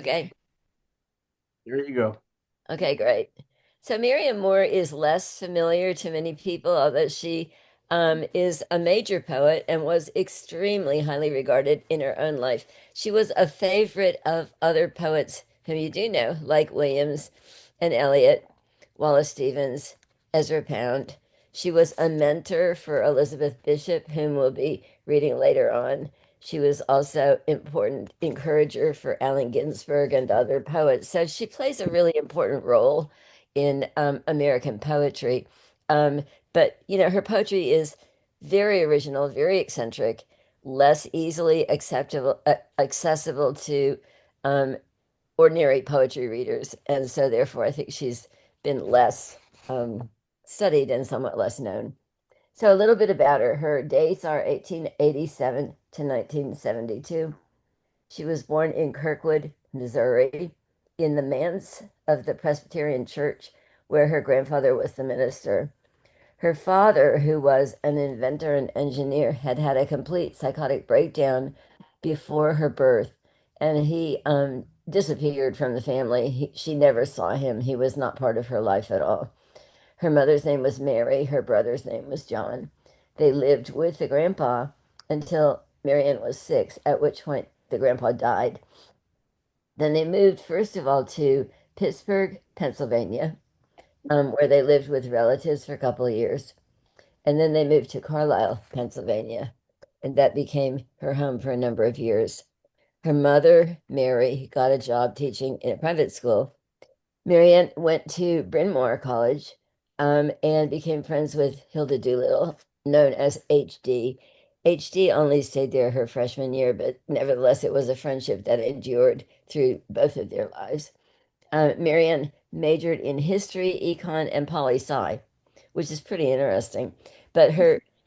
Okay. There you go. Okay, great. So Marianne Moore is less familiar to many people, although she is a major poet and was extremely highly regarded in her own life. She was a favorite of other poets whom you do know, like Williams and Eliot, Wallace Stevens, Ezra Pound. She was a mentor for Elizabeth Bishop, whom we'll be reading later on. She was also important encourager for Allen Ginsberg and other poets. So she plays a really important role in American poetry. Um, but her poetry is very original, very eccentric, less easily accessible to um, ordinary poetry readers, and so therefore I think she's been less um, studied and somewhat less known. So a little bit about her. Her dates are 1887 to 1972. She was born in Kirkwood, Missouri, in the manse of the Presbyterian Church, where her grandfather was the minister. Her father, who was an inventor and engineer, had had a complete psychotic breakdown before her birth, and he disappeared from the family. She never saw him. He was not part of her life at all. Her mother's name was Mary. Her brother's name was John. They lived with the grandpa until Marianne was 6, at which point the grandpa died. Then they moved, first of all, to Pittsburgh, Pennsylvania, where they lived with relatives for a couple of years. And then they moved to Carlisle, Pennsylvania, and that became her home for a number of years. Her mother, Mary, got a job teaching in a private school. Marianne went to Bryn Mawr College and became friends with Hilda Doolittle, known as HD. HD only stayed there her freshman year, but nevertheless, it was a friendship that endured through both of their lives. Marianne majored in history, econ, and poli sci, which is pretty interesting. But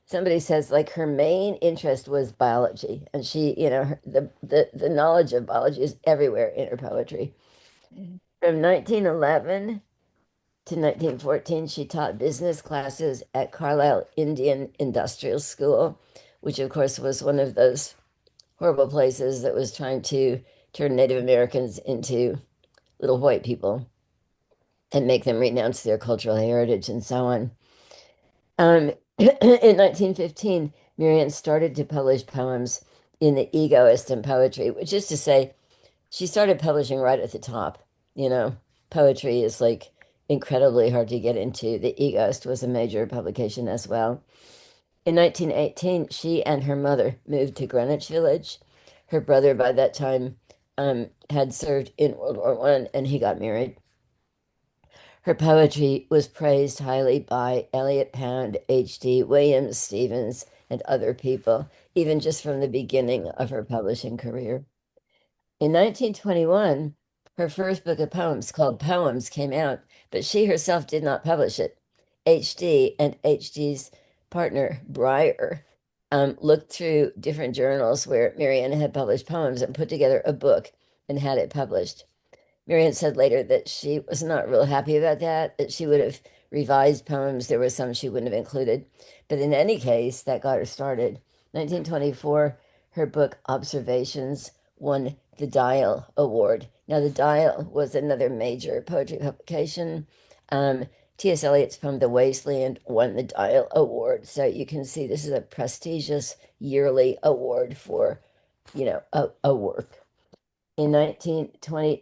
somebody says like her main interest was biology, and she, the knowledge of biology is everywhere in her poetry. From 1911 to 1914, she taught business classes at Carlisle Indian Industrial School, which of course was one of those horrible places that was trying to turn Native Americans into little white people and make them renounce their cultural heritage and so on. In 1915, Marianne started to publish poems in the Egoist and Poetry, which is to say, she started publishing right at the top. You know, poetry is like incredibly hard to get into. The Egoist was a major publication as well. In 1918, she and her mother moved to Greenwich Village. Her brother, by that time, had served in World War One, and he got married. Her poetry was praised highly by Eliot Pound, H.D. Williams, Stevens, and other people, even just from the beginning of her publishing career. In 1921, her first book of poems called Poems came out, but she herself did not publish it. H.D. and H.D.'s partner, Breyer, looked through different journals where Marianne had published poems and put together a book and had it published. Marianne said later that she was not real happy about that she would have revised poems. There were some she wouldn't have included. But in any case, that got her started. 1924, her book Observations won the Dial Award. Now, the Dial was another major poetry publication. T.S. Eliot's poem The Wasteland won the Dial Award. So you can see this is a prestigious yearly award for, a work. In 1925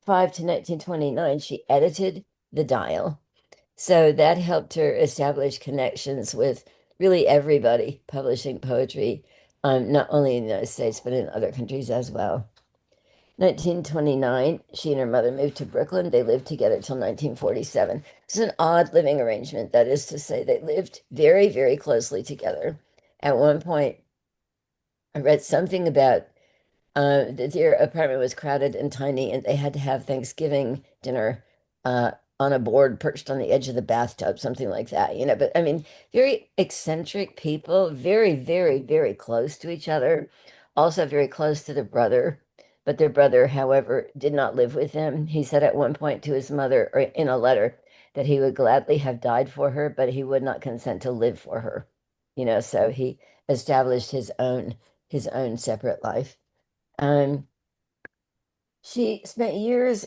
to 1929, she edited The Dial. So that helped her establish connections with really everybody publishing poetry, not only in the United States, but in other countries as well. 1929, she and her mother moved to Brooklyn. They lived together till 1947. It's an odd living arrangement. That is to say, they lived very, very closely together. At one point, I read something about their apartment was crowded and tiny, and they had to have Thanksgiving dinner uh, on a board perched on the edge of the bathtub, something like that, But I mean, very eccentric people, very, very, very close to each other, also very close to their brother. But their brother, however, did not live with them. He said at one point to his mother, or in a letter, that he would gladly have died for her, but he would not consent to live for her. So he established his own separate life. Um, She spent years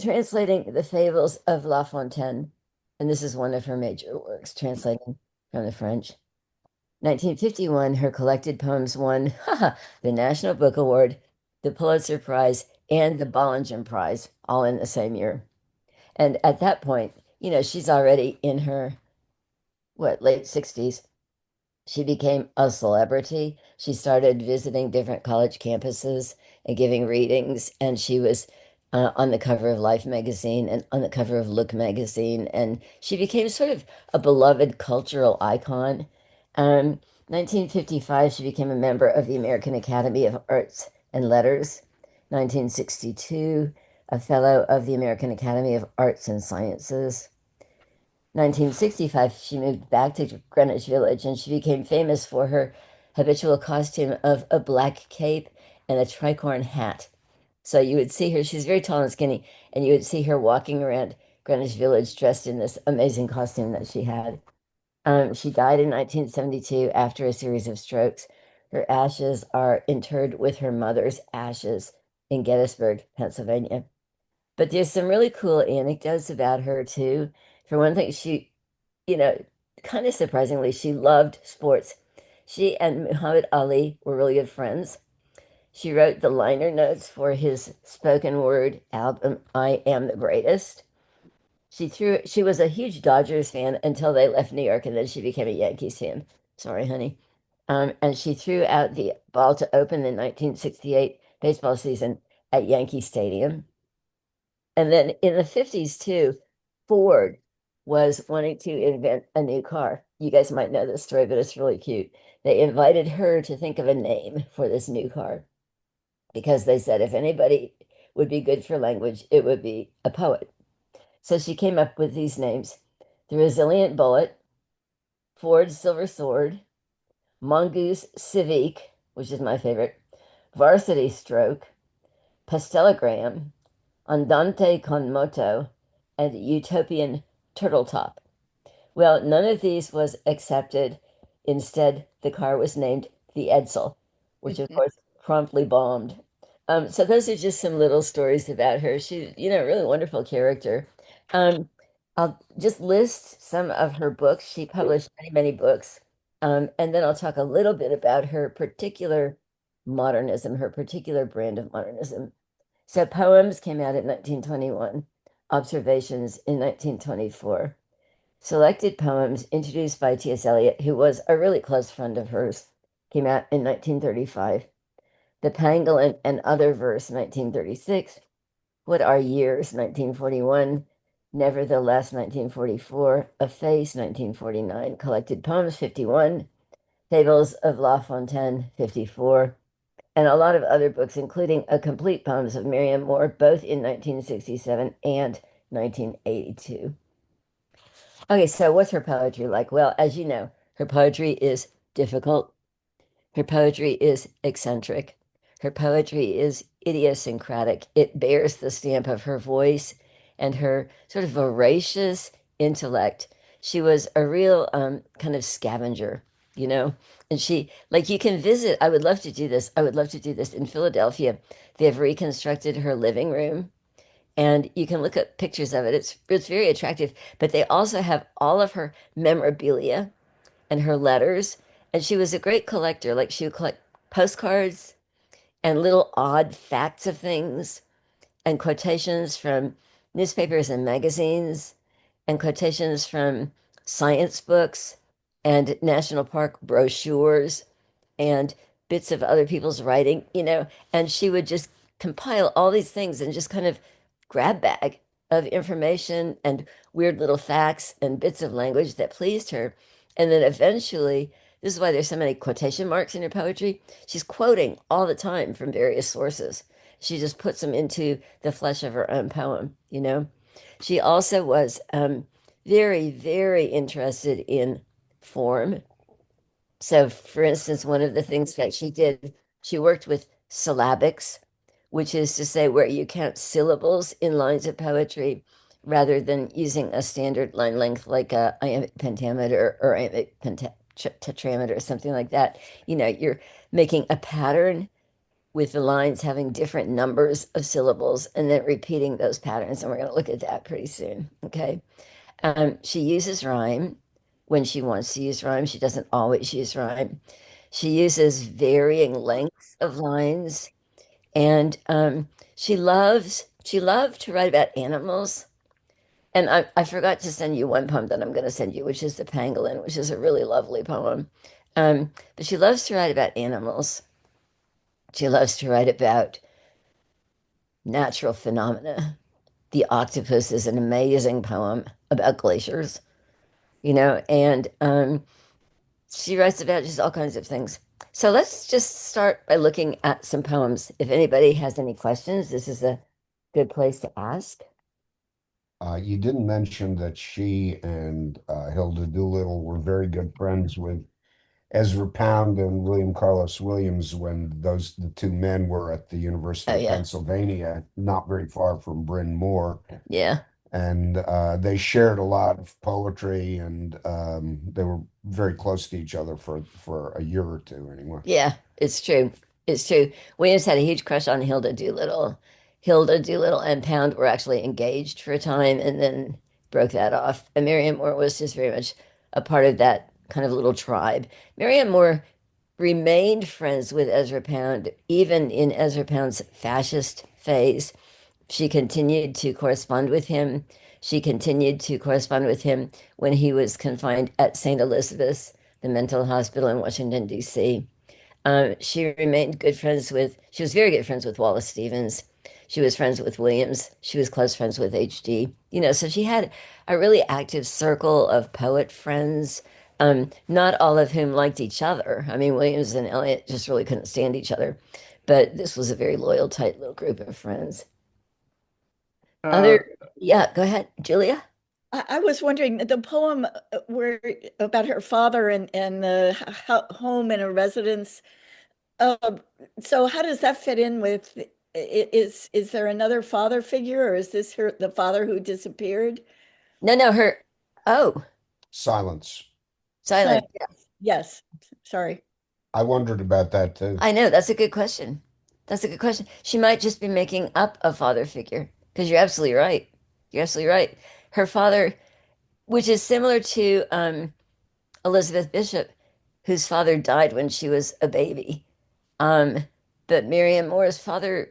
translating the fables of La Fontaine, and this is one of her major works, translating from the French. 1951, her collected poems won the National Book Award, the Pulitzer Prize, and the Bollinger Prize, all in the same year. And at that point, she's already in her, what, late 60s. She became a celebrity. She started visiting different college campuses and giving readings, and she was on the cover of Life magazine and on the cover of Look magazine, and she became sort of a beloved cultural icon. 1955, she became a member of the American Academy of Arts and Letters. 1962, a fellow of the American Academy of Arts and Sciences. 1965, she moved back to Greenwich Village and she became famous for her habitual costume of a black cape and a tricorn hat. So you would see her, she's very tall and skinny, and you would see her walking around Greenwich Village dressed in this amazing costume that she had. She died in 1972 after a series of strokes. Her ashes are interred with her mother's ashes in Gettysburg, Pennsylvania. But there's some really cool anecdotes about her too. For one thing, you know, kind of surprisingly, she loved sports. She and Muhammad Ali were really good friends. She wrote the liner notes for his spoken word album, I Am the Greatest. She was a huge Dodgers fan until they left New York, and then she became a Yankees fan. Sorry, honey. And she threw out the ball to open the 1968 baseball season at Yankee Stadium. And then in the 50s too, Ford was wanting to invent a new car. You guys might know this story, but it's really cute. They invited her to think of a name for this new car because they said if anybody would be good for language, it would be a poet. So she came up with these names: the Resilient Bullet, Ford Silver Sword, Mongoose Civique, which is my favorite, Varsity Stroke, Pastelagram, Andante con Moto, and Utopian Turtletop. Well, none of these was accepted. Instead, the car was named the Edsel, which of course promptly bombed. So those are just some little stories about her. She's, really wonderful character. Um, I'll just list some of her books. She published many, many books. And then I'll talk a little bit about her particular modernism, her particular brand of modernism. So poems came out in 1921, observations in 1924. Selected poems introduced by T.S. Eliot, who was a really close friend of hers, came out in 1935. The Pangolin and Other Verse, 1936. What Are Years, 1941. Nevertheless, 1944. A Face, 1949. Collected Poems, 51. Fables of La Fontaine, 54. And a lot of other books, including A Complete Poems of Marianne Moore, both in 1967 and 1982. Okay, so what's her poetry like? Well, as you know, her poetry is difficult. Her poetry is eccentric. Her poetry is idiosyncratic. It bears the stamp of her voice and her sort of voracious intellect. She was a real kind of scavenger, you know? And like, you can visit. I would love to do this. I would love to do this in Philadelphia. They have reconstructed her living room and you can look at pictures of it. It's very attractive, but they also have all of her memorabilia and her letters. And she was a great collector. Like, she would collect postcards and little odd facts of things and quotations from newspapers and magazines and quotations from science books and national park brochures and bits of other people's writing, and she would just compile all these things and just kind of grab bag of information and weird little facts and bits of language that pleased her. And then eventually, this is why there's so many quotation marks in her poetry. She's quoting all the time from various sources. She just puts them into the flesh of her own poem. She also was very, very interested in form. So, for instance, one of the things that she did, she worked with syllabics, which is to say where you count syllables in lines of poetry rather than using a standard line length like a iambic pentameter or iambic tetrameter or something like that. You're making a pattern with the lines having different numbers of syllables and then repeating those patterns. And we're going to look at that pretty soon. Okay. She uses rhyme when she wants to use rhyme. She doesn't always use rhyme. She uses varying lengths of lines, and she loved to write about animals. And I forgot to send you one poem that I'm going to send you, which is the Pangolin, which is a really lovely poem. But she loves to write about animals. She loves to write about natural phenomena. The Octopus is an amazing poem about glaciers, and she writes about just all kinds of things. So let's just start by looking at some poems. If anybody has any questions, this is a good place to ask. You didn't mention that she and Hilda Doolittle were very good friends with Ezra Pound and William Carlos Williams when the two men were at the Oh University of yeah, Pennsylvania, not very far from Bryn Mawr. yeah. And they shared a lot of poetry, and they were very close to each other for a year or two anyway. Yeah, it's true. It's true. Williams had a huge crush on Hilda Doolittle. Hilda Doolittle and Pound were actually engaged for a time and then broke that off. And Marianne Moore was just very much a part of that kind of little tribe. Marianne Moore remained friends with Ezra Pound, even in Ezra Pound's fascist phase. She continued to correspond with him. She continued to correspond with him when he was confined at St. Elizabeth's, the mental hospital in Washington, D.C. She remained good friends with, she was very good friends with Wallace Stevens. She was friends with Williams. She was close friends with H.D. So she had a really active circle of poet friends, not all of whom liked each other. I mean, Williams and Eliot just really couldn't stand each other, but this was a very loyal, tight little group of friends. Other, Uh, yeah, go ahead, Julia. I was wondering the poem where about her father and the home and a residence. Uh, so how does that fit in with is there another father figure or is this the father who disappeared? No, no, her, oh, Silence. silent. Yes. Sorry. I wondered about that too. I know, that's a good question. That's a good question. She might just be making up a father figure because you're absolutely right. You're absolutely right. Her father, which is similar to Elizabeth Bishop, whose father died when she was a baby. Um, but Miriam Moore's father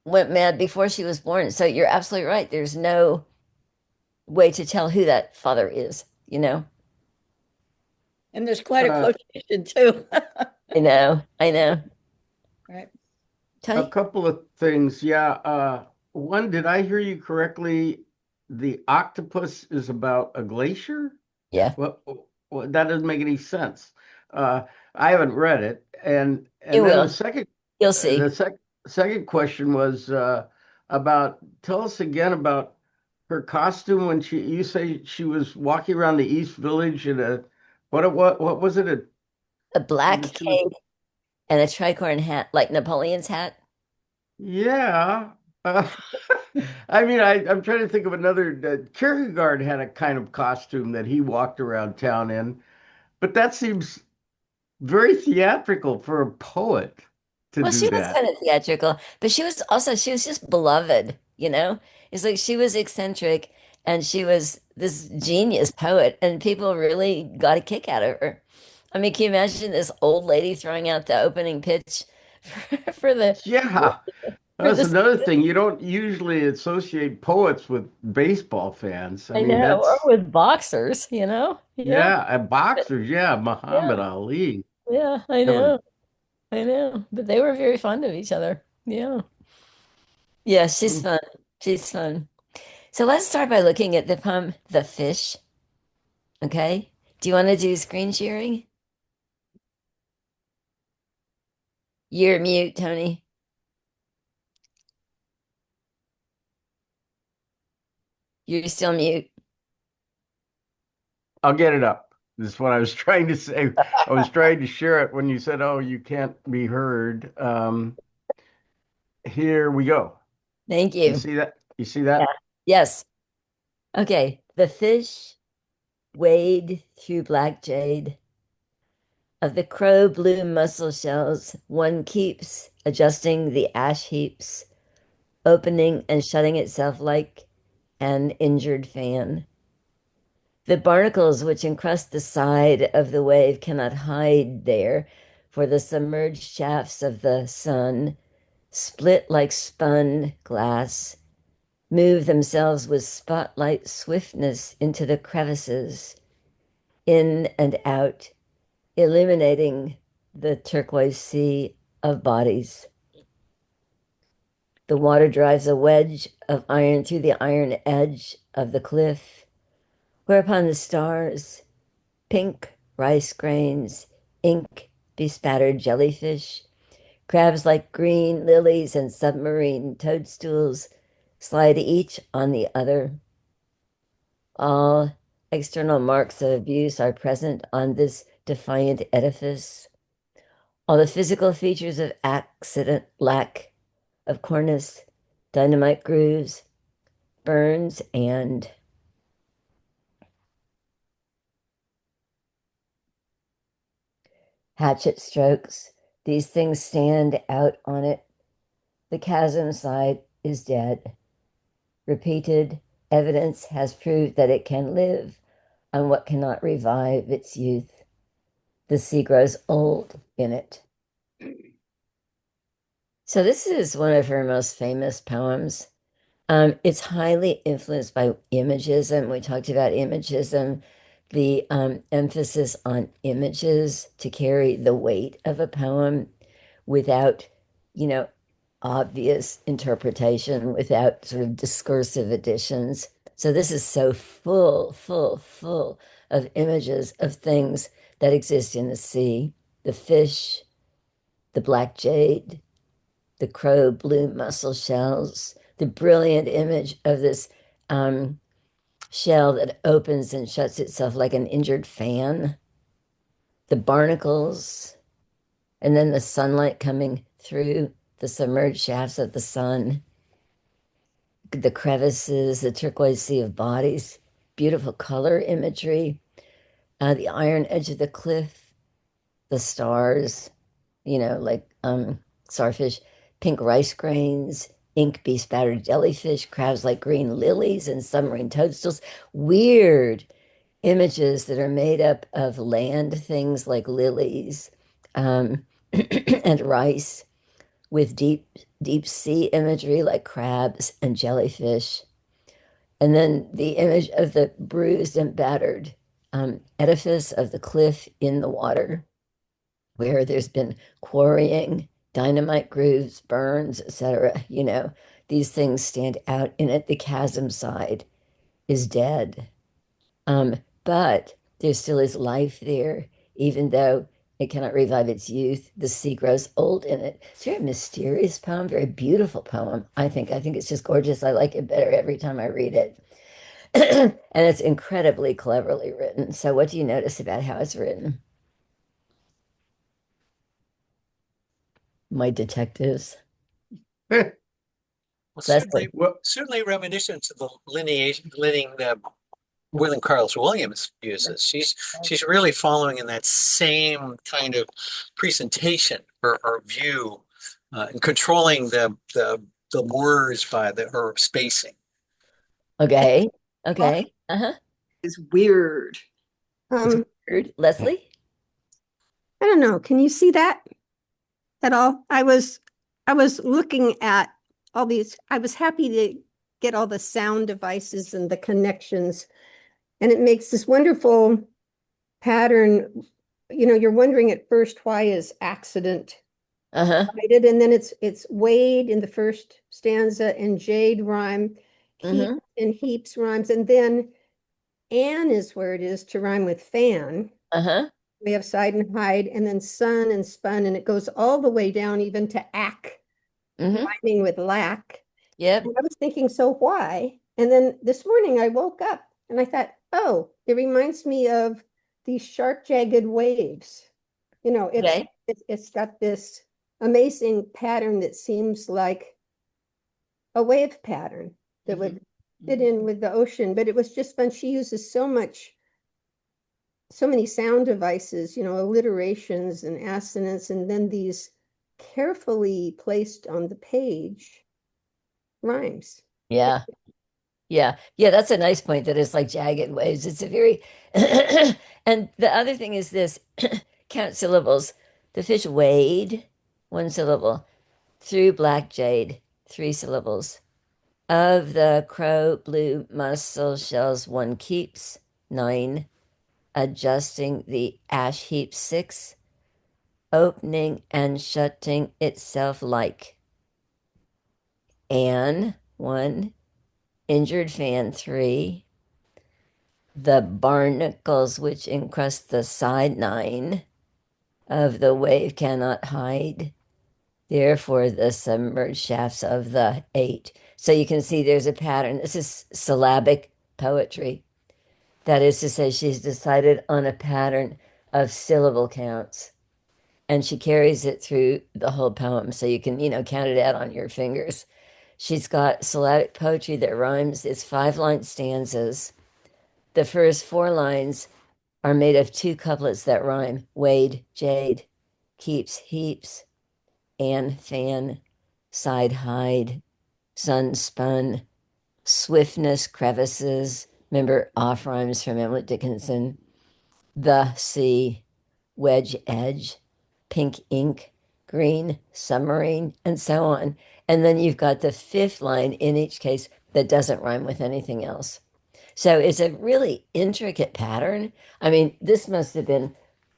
went mad before she was born. So you're absolutely right. There's no way to tell who that father is. And there's quite a uh, quotation too. I know, I know. Right. a Tony? couple of things. Yeah. One, did I hear you correctly? The octopus is about a glacier? Yeah, Well, that doesn't make any sense. Uh, I haven't read it. And you then will. You'll see. second question was about tell us again about her costume when you say she was walking around the East Village in a what was it? A black She was cape and a tricorn hat, like Napoleon's hat. yeah. Uh, I'm trying to think of another. Kierkegaard had a kind of costume that he walked around town in, but that seems very theatrical for a poet to Well, do she was that. kind of theatrical, but she was just beloved. It's like she was eccentric and she was this genius poet, and people really got a kick out of her. I mean, can you imagine this old lady throwing out the opening pitch for the Yeah, for that's this? another thing. You don't usually associate poets with baseball fans. I I mean, know, or that's with boxers. Yeah, yeah, and but boxers. Yeah, yeah, Muhammad Ali. yeah, I Heaven. know, I know. But they were very fond of each other. Yeah. Yeah, she's Mm. fun. She's fun. So let's start by looking at the poem, The Fish. Okay. Do you want to do screen sharing? You're mute, Tony. You're still mute. I'll get it up. This is what I was trying to say. I was trying to share it when you said, "Oh, you can't be heard." Here we go. Thank You you. see that? You see Yeah. that? Yes. Okay. The fish wade through black jade, Of the crow blue mussel shells, one keeps adjusting the ash heaps, opening and shutting itself like an injured fan. The barnacles which encrust the side of the wave cannot hide there, for the submerged shafts of the sun, split like spun glass, move themselves with spotlight swiftness into the crevices, in and out, illuminating the turquoise sea of bodies. The water drives a wedge of iron through the iron edge of the cliff, whereupon the stars, pink rice grains, ink bespattered jellyfish, crabs like green lilies, and submarine toadstools slide each on the other. All external marks of abuse are present on this defiant edifice. All the physical features of accident, lack of cornice, dynamite grooves, burns, and hatchet strokes. These things stand out on it. The chasm side is dead. Repeated evidence has proved that it can live on what cannot revive its youth. The sea grows old in it. So this is one of her most famous poems. It's highly influenced by imagism. We talked about imagism, the emphasis on images to carry the weight of a poem without, you know, obvious interpretation, without sort of discursive additions. So this is so full of images of things that exist in the sea, the fish, the black jade, the crow blue mussel shells, the brilliant image of this um, shell that opens and shuts itself like an injured fan, the barnacles, and then the sunlight coming through the submerged shafts of the sun, the crevices, the turquoise sea of bodies, beautiful color imagery, the iron edge of the cliff, the stars, like starfish, pink rice grains, ink bespattered jellyfish, crabs like green lilies, and submarine toadstools. Weird images that are made up of land things like lilies and rice, with deep sea imagery like crabs and jellyfish. And then the image of the bruised and battered edifice of the cliff in the water, where there's been quarrying, dynamite grooves, burns, etc. These things stand out in it. The chasm side is dead. But there still is life there, even though it cannot revive its youth. The sea grows old in it. It's a very mysterious poem, very beautiful poem. I think. I think it's just gorgeous. I like it better every time I read it. And it's incredibly cleverly written. So what do you notice about how it's written? My detectives. Well, Leslie. Well, certainly reminiscent to the lineage that William Carlos Williams uses. She's really following in that same kind of presentation or view, and controlling the words by her spacing. Okay. Okay. Uh-huh. Is weird. It's weird. Leslie? I don't know. Can you see that at all? I was looking at all these. I was happy to get all the sound devices and the connections, and it makes this wonderful pattern. You're wondering at first, why is accident Uh-huh. cited, and then it's Wade in the first stanza and Jade rhyme, heap Mm-hmm. and heaps rhymes, and then Anne is where it is to rhyme with fan. Uh-huh. We have side and hide, and then sun and spun, and it goes all the way down even to ack, Mm-hmm. rhyming with lack. Yep. And I was thinking, so why? And then this morning I woke up and I thought, oh, it reminds me of these sharp, jagged waves. It's Okay. it's got this amazing pattern that seems like a wave pattern that Mhm. would fit in with the ocean, but it was just fun. She uses so much, so many sound devices, alliterations and assonance, and then these carefully placed on the page rhymes. Yeah. Yeah. Yeah, that's a nice point that it's like jagged waves. It's a very and the other thing is this count syllables. The fish wade, one syllable. Through black jade, three syllables. Of the crow blue mussel shells one keeps, nine. Adjusting the ash heap, six. Opening and shutting itself like. An, one. Injured fan, three. The barnacles which encrust the side, nine. Of the wave cannot hide. Therefore, the submerged shafts of the eight. So you can see there's a pattern. This is syllabic poetry. That is to say, she's decided on a pattern of syllable counts, and she carries it through the whole poem. So you can, count it out on your fingers. She's got syllabic poetry that rhymes. It's 5-line stanzas. The first 4 lines are made of 2 couplets that rhyme: wade, jade, keeps, heaps, and fan, side, hide, sun, spun, swiftness, crevices. Remember off rhymes from Emily Dickinson. The sea, wedge, edge, pink ink, green, submarine, and so on. And then you've got the 5th line in each case that doesn't rhyme with anything else. So it's a really intricate pattern. I mean, this must have been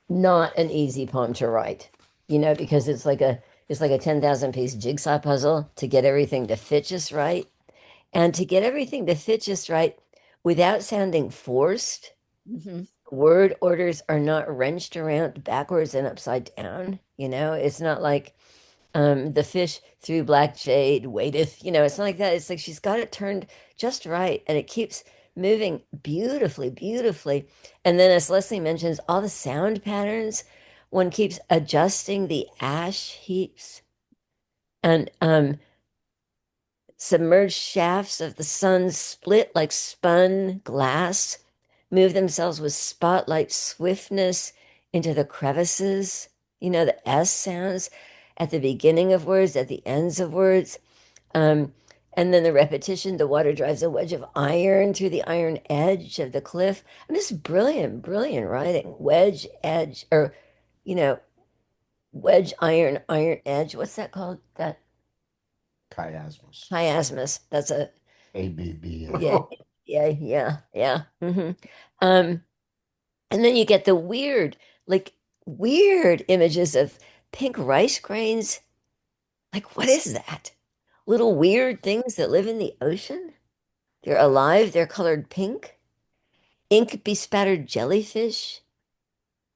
not an easy poem to write, because it's like a 10,000 piece jigsaw puzzle to get everything to fit just right. And to get everything to fit just right without sounding forced, Mhm. word orders are not wrenched around backwards and upside down. It's not like the fish through black jade waiteth, it's not like that. It's like she's got it turned just right and it keeps moving beautifully, beautifully. And then, as Leslie mentions, all the sound patterns, one keeps adjusting the ash heaps and submerged shafts of the sun split like spun glass, move themselves with spotlight swiftness into the crevices, the S sounds at the beginning of words, at the ends of words. Um, and then the repetition, the water drives a wedge of iron through the iron edge of the cliff. I mean, this is brilliant, brilliant writing. Wedge, edge, or, you know, wedge, iron, iron edge. What's that called? That Chiasmus. chiasmus. That's a, ABBA. yeah, yeah, yeah, yeah. Um, and then you get the weird images of pink rice grains. Like, what is that? Little weird things that live in the ocean? They're alive, they're colored pink. Ink bespattered jellyfish.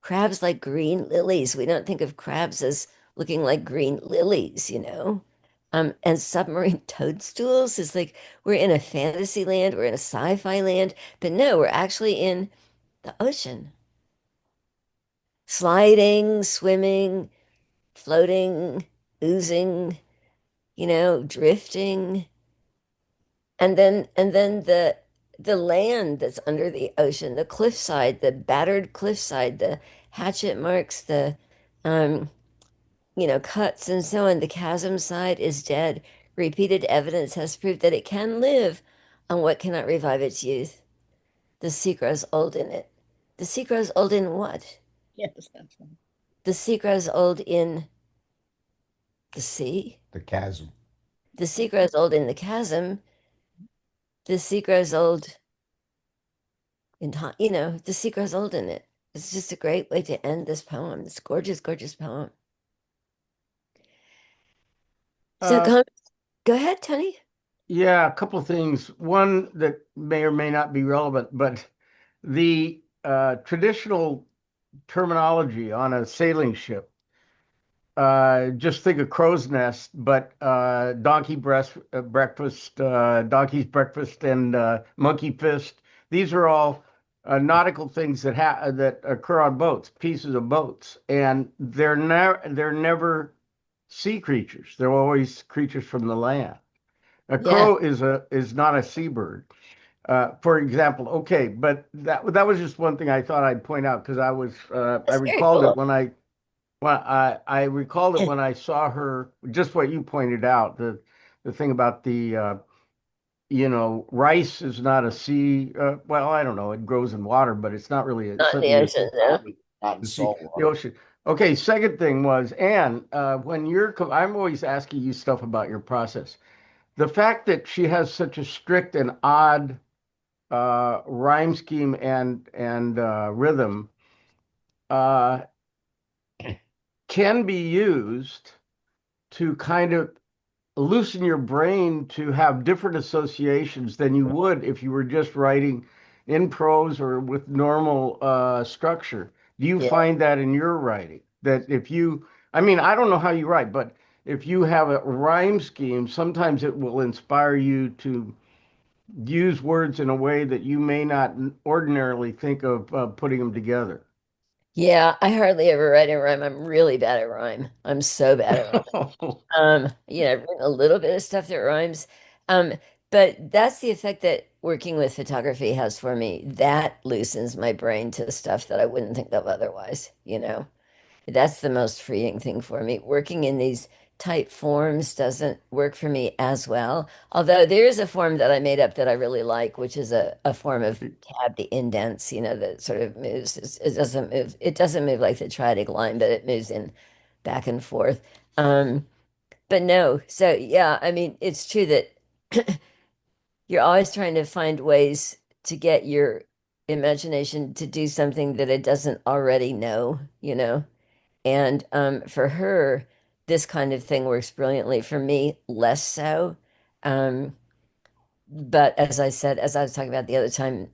Crabs like green lilies. We don't think of crabs as looking like green lilies. And submarine toadstools is like we're in a fantasy land, we're in a sci-fi land, but no, we're actually in the ocean. Sliding, swimming, floating, oozing, drifting. And then the land that's under the ocean, the cliffside, the battered cliffside, the hatchet marks, the um, cuts and so on. The chasm side is dead. Repeated evidence has proved that it can live on what cannot revive its youth. The sea grows old in it. The sea grows old in what? Yes, that's right. The sea grows old in the sea. The chasm. The sea grows old in the chasm. The sea grows old in time. The sea grows old in it. It's just a great way to end this poem. It's a gorgeous, gorgeous poem. So Uh, go ahead, Tony. yeah, a couple of things. One that may or may not be relevant, but the traditional terminology on a sailing ship. Just think of crow's nest, but breakfast, donkey's breakfast, and monkey fist. These are all nautical things that occur on boats, pieces of boats, and they're never sea creatures. They're always creatures from the land. A Yeah. crow is not a seabird. For example, okay, but that was just one thing I thought I'd point out because I That's very recalled it cool. when I recalled it when I saw her, just what you pointed out, the thing about rice is not a sea. Well, I don't know. It grows in water, but it's not really Not in the certainly a ocean, though. Not in the sea, salt the water. ocean. Okay, second thing was, Anne, when I'm always asking you stuff about your process. The fact that she has such a strict and odd rhyme scheme and rhythm uh, can be used to kind of loosen your brain to have different associations than you would if you were just writing in prose or with normal structure. Do you Yeah. find that in your writing? That if you, I mean, I don't know how you write, but if you have a rhyme scheme, sometimes it will inspire you to use words in a way that you may not ordinarily think of putting them together. Yeah, I hardly ever write in rhyme. I'm really bad at rhyme. I'm so bad at rhyme. I've written a little bit of stuff that rhymes. Um, but that's the effect that working with photography has for me. That loosens my brain to stuff that I wouldn't think of otherwise. That's the most freeing thing for me. Working in these tight forms doesn't work for me as well. Although there is a form that I made up that I really like, which is a form of tabbed indents, that sort of moves. It doesn't move like the triadic line, but it moves in back and forth. But no, so yeah, I mean, it's true that you're always trying to find ways to get your imagination to do something that it doesn't already know. And for her, this kind of thing works brilliantly. For me, less so. Um, but as I was talking about the other time,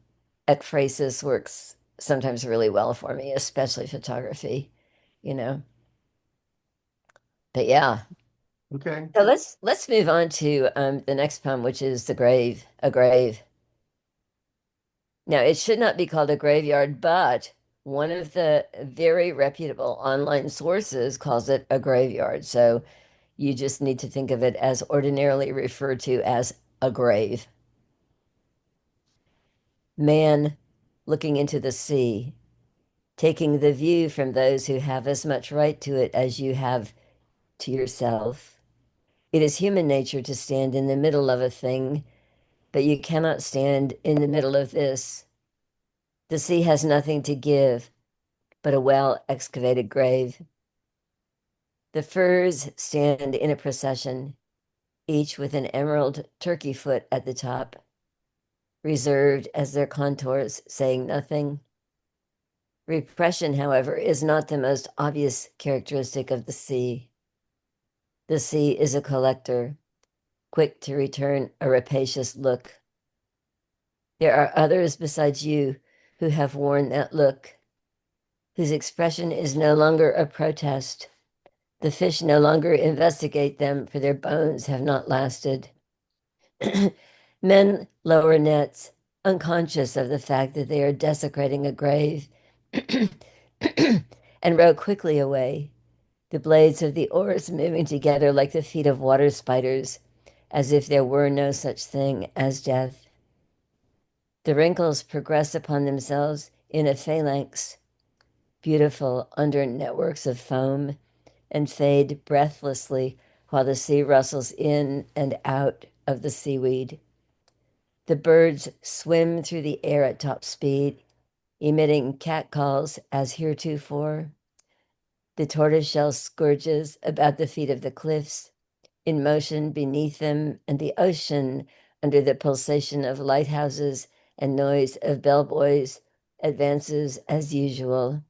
ekphrasis works sometimes really well for me, especially photography, you know. But yeah. Okay. So let's move on to the next poem, which is the grave, a grave. Now, it should not be called a graveyard, but one of the very reputable online sources calls it a graveyard. So you just need to think of it as ordinarily referred to as a grave. Man looking into the sea, taking the view from those who have as much right to it as you have to yourself. It is human nature to stand in the middle of a thing, but you cannot stand in the middle of this. The sea has nothing to give but a well excavated grave. The firs stand in a procession, each with an emerald turkey foot at the top, reserved as their contours, saying nothing. Repression, however, is not the most obvious characteristic of the sea. The sea is a collector, quick to return a rapacious look. There are others besides you who have worn that look, whose expression is no longer a protest. The fish no longer investigate them, for their bones have not lasted. Men lower nets, unconscious of the fact that they are desecrating a grave, and row quickly away, the blades of the oars moving together like the feet of water spiders, as if there were no such thing as death. The wrinkles progress upon themselves in a phalanx, beautiful under networks of foam, and fade breathlessly while the sea rustles in and out of the seaweed. The birds swim through the air at top speed, emitting catcalls as heretofore. The tortoiseshell scourges about the feet of the cliffs, in motion beneath them, and the ocean, under the pulsation of lighthouses and noise of bellboys, advances as usual,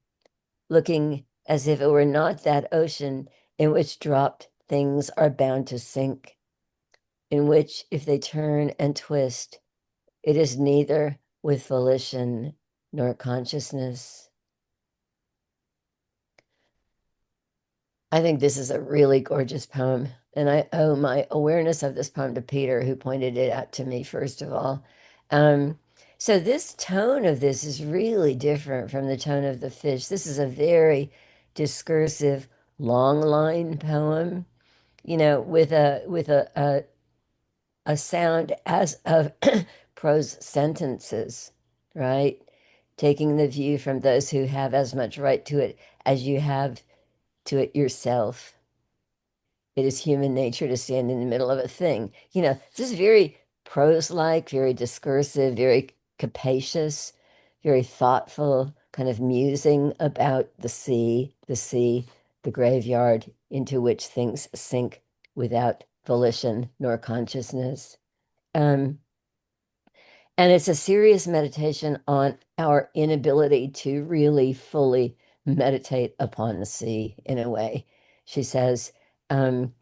looking as if it were not that ocean in which dropped things are bound to sink, in which, if they turn and twist, it is neither with volition nor consciousness. I think this is a really gorgeous poem, and I owe my awareness of this poem to Peter, who pointed it out to me, first of all. Um, so this tone of this is really different from the tone of the fish. This is a very discursive, long line poem, with a sound as of prose sentences, right? Taking the view from those who have as much right to it as you have to it yourself. It is human nature to stand in the middle of a thing. This is very prose-like, very discursive, very capacious, very thoughtful, kind of musing about the graveyard into which things sink without volition nor consciousness. Um, and it's a serious meditation on our inability to really fully meditate upon the sea in a way. She says, um,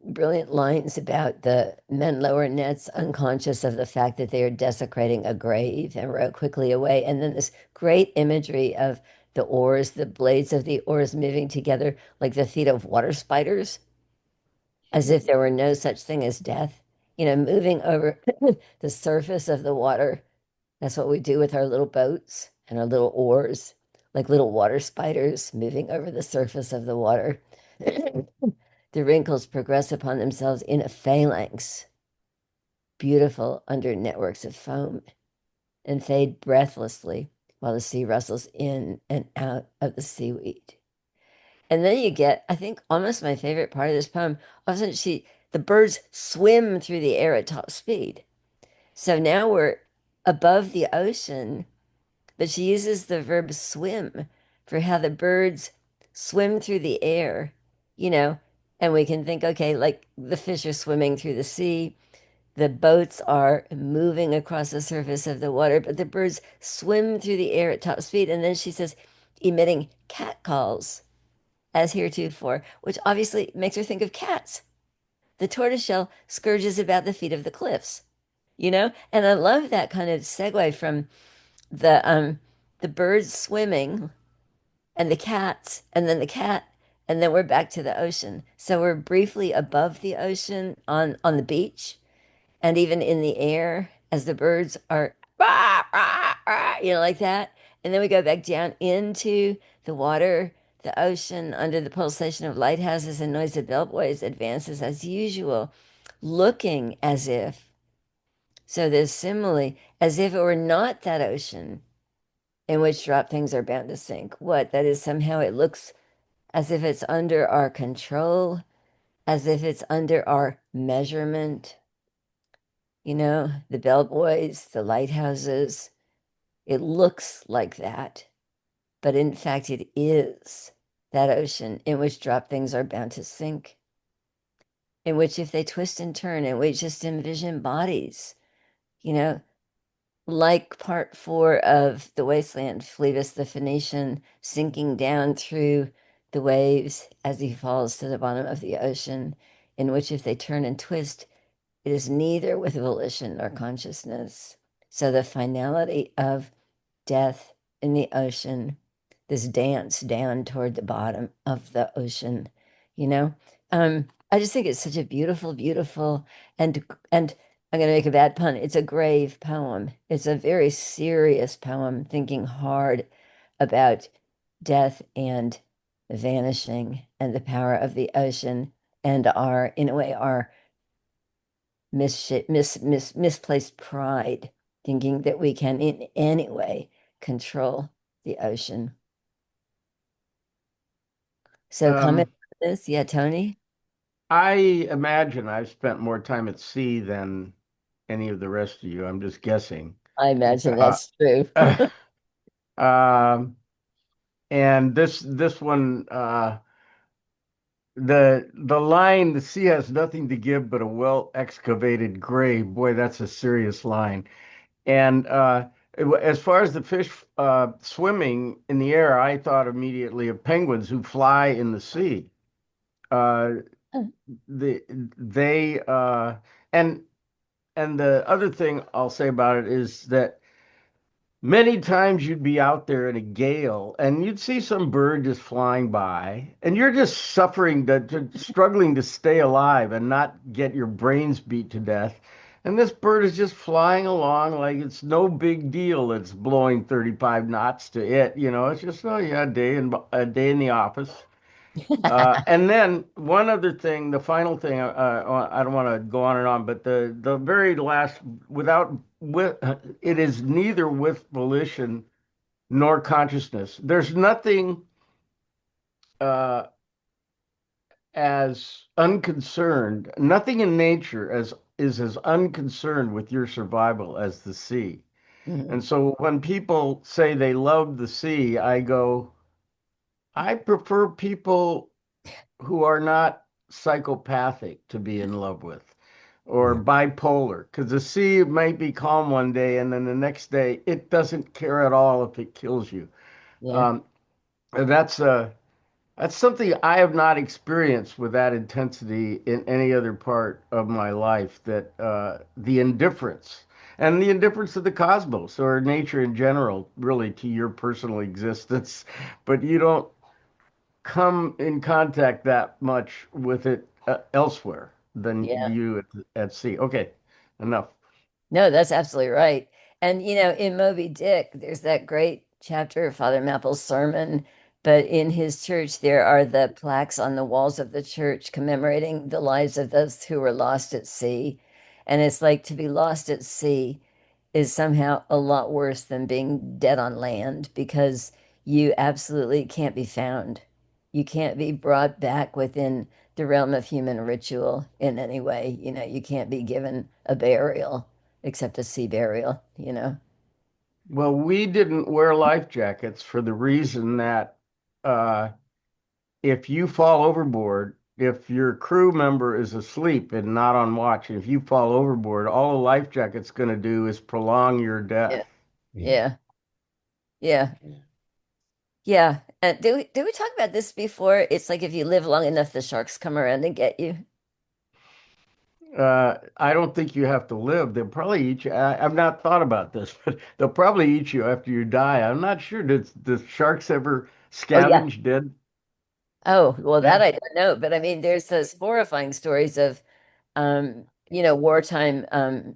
brilliant lines about the men lower nets, unconscious of the fact that they are desecrating a grave, and row quickly away. And then this great imagery of the oars, the blades of the oars moving together like the feet of water spiders, as if there were no such thing as death, moving over the surface of the water. That's what we do with our little boats and our little oars, like little water spiders moving over the surface of the water. The wrinkles progress upon themselves in a phalanx, beautiful under networks of foam, and fade breathlessly while the sea rustles in and out of the seaweed. And then you get, I think, almost my favorite part of this poem. All of a sudden, the birds swim through the air at top speed. So now we're above the ocean, but she uses the verb swim for how the birds swim through the air, you know, and we can think, okay, like the fish are swimming through the sea, the boats are moving across the surface of the water, but the birds swim through the air at top speed. And then she says, emitting cat calls as heretofore, which obviously makes her think of cats. The tortoiseshell scourges about the feet of the cliffs, And I love that kind of segue from the birds swimming and the cats and then the cat and then we're back to the ocean. So we're briefly above the ocean on the beach and even in the air as the birds are rah, rah, rah, like that. And then we go back down into the water, the ocean, under the pulsation of lighthouses and noise of bellboys advances as usual, looking as if, so there's simile, as if it were not that ocean in which drop things are bound to sink. What? That is somehow it looks as if it's under our control, as if it's under our measurement. The bellboys, the lighthouses, it looks like that. But in fact, it is that ocean in which drop things are bound to sink, in which if they twist and turn, and we just envision bodies, you know, like part four of The Wasteland, Phoebus the Phoenician sinking down through the waves as he falls to the bottom of the ocean, in which if they turn and twist, it is neither with volition nor consciousness. So the finality of death in the ocean, this dance down toward the bottom of the ocean, you know? I just think it's such a beautiful, beautiful, and I'm going to make a bad pun. It's a grave poem. It's a very serious poem, thinking hard about death and vanishing and the power of the ocean and in a way, our misplaced pride, thinking that we can in any way control the ocean. So comment Um, on this, yeah, Tony? I imagine I've spent more time at sea than any of the rest of you. I'm just guessing. I imagine Uh, that's true. um, and this one, the line, "The sea has nothing to give but a well excavated grave." Boy, that's a serious line. And as far as the fish swimming in the air, I thought immediately of penguins who fly in the sea. Uh, the they and and the other thing I'll say about it is that many times you'd be out there in a gale and you'd see some bird just flying by, and you're just struggling to stay alive and not get your brains beat to death. And this bird is just flying along like it's no big deal. It's blowing 35 knots to it. It's just, oh yeah, a day in the office. And then one other thing, the final thing, I don't want to go on and on, but the very last, without with it is neither with volition nor consciousness. There's nothing uh, as unconcerned, nothing in nature as is as unconcerned with your survival as the sea. Mhm. And so when people say they love the sea, I go, I prefer people who are not psychopathic to be in love with or Yeah. bipolar because the sea might be calm one day and then the next day it doesn't care at all if it kills you. Yeah, Um, and that's something I have not experienced with that intensity in any other part of my life. That the indifference and the indifference of the cosmos or nature in general, really, to your personal existence, but you don't come in contact that much with it elsewhere than yeah. you at sea. Okay, enough. No, that's absolutely right. And in Moby Dick, there's that great chapter of Father Mapple's sermon, but in his church, there are the plaques on the walls of the church commemorating the lives of those who were lost at sea. And it's like to be lost at sea is somehow a lot worse than being dead on land because you absolutely can't be found. You can't be brought back within the realm of human ritual in any way. You can't be given a burial except a sea burial. Well, we didn't wear life jackets for the reason that uh, if you fall overboard, if your crew member is asleep and not on watch, if you fall overboard, all a life jacket's going to do is prolong your Yeah. death. Yeah. Yeah. Yeah. Yeah. Did we talk about this before? It's like if you live long enough, the sharks come around and get you. I don't think you have to live. They'll probably eat you. I've not thought about this, but they'll probably eat you after you die. I'm not sure. Does sharks ever Oh yeah. scavenge dead? Oh, well, that Yeah. I don't know. But I mean, there's those horrifying stories of wartime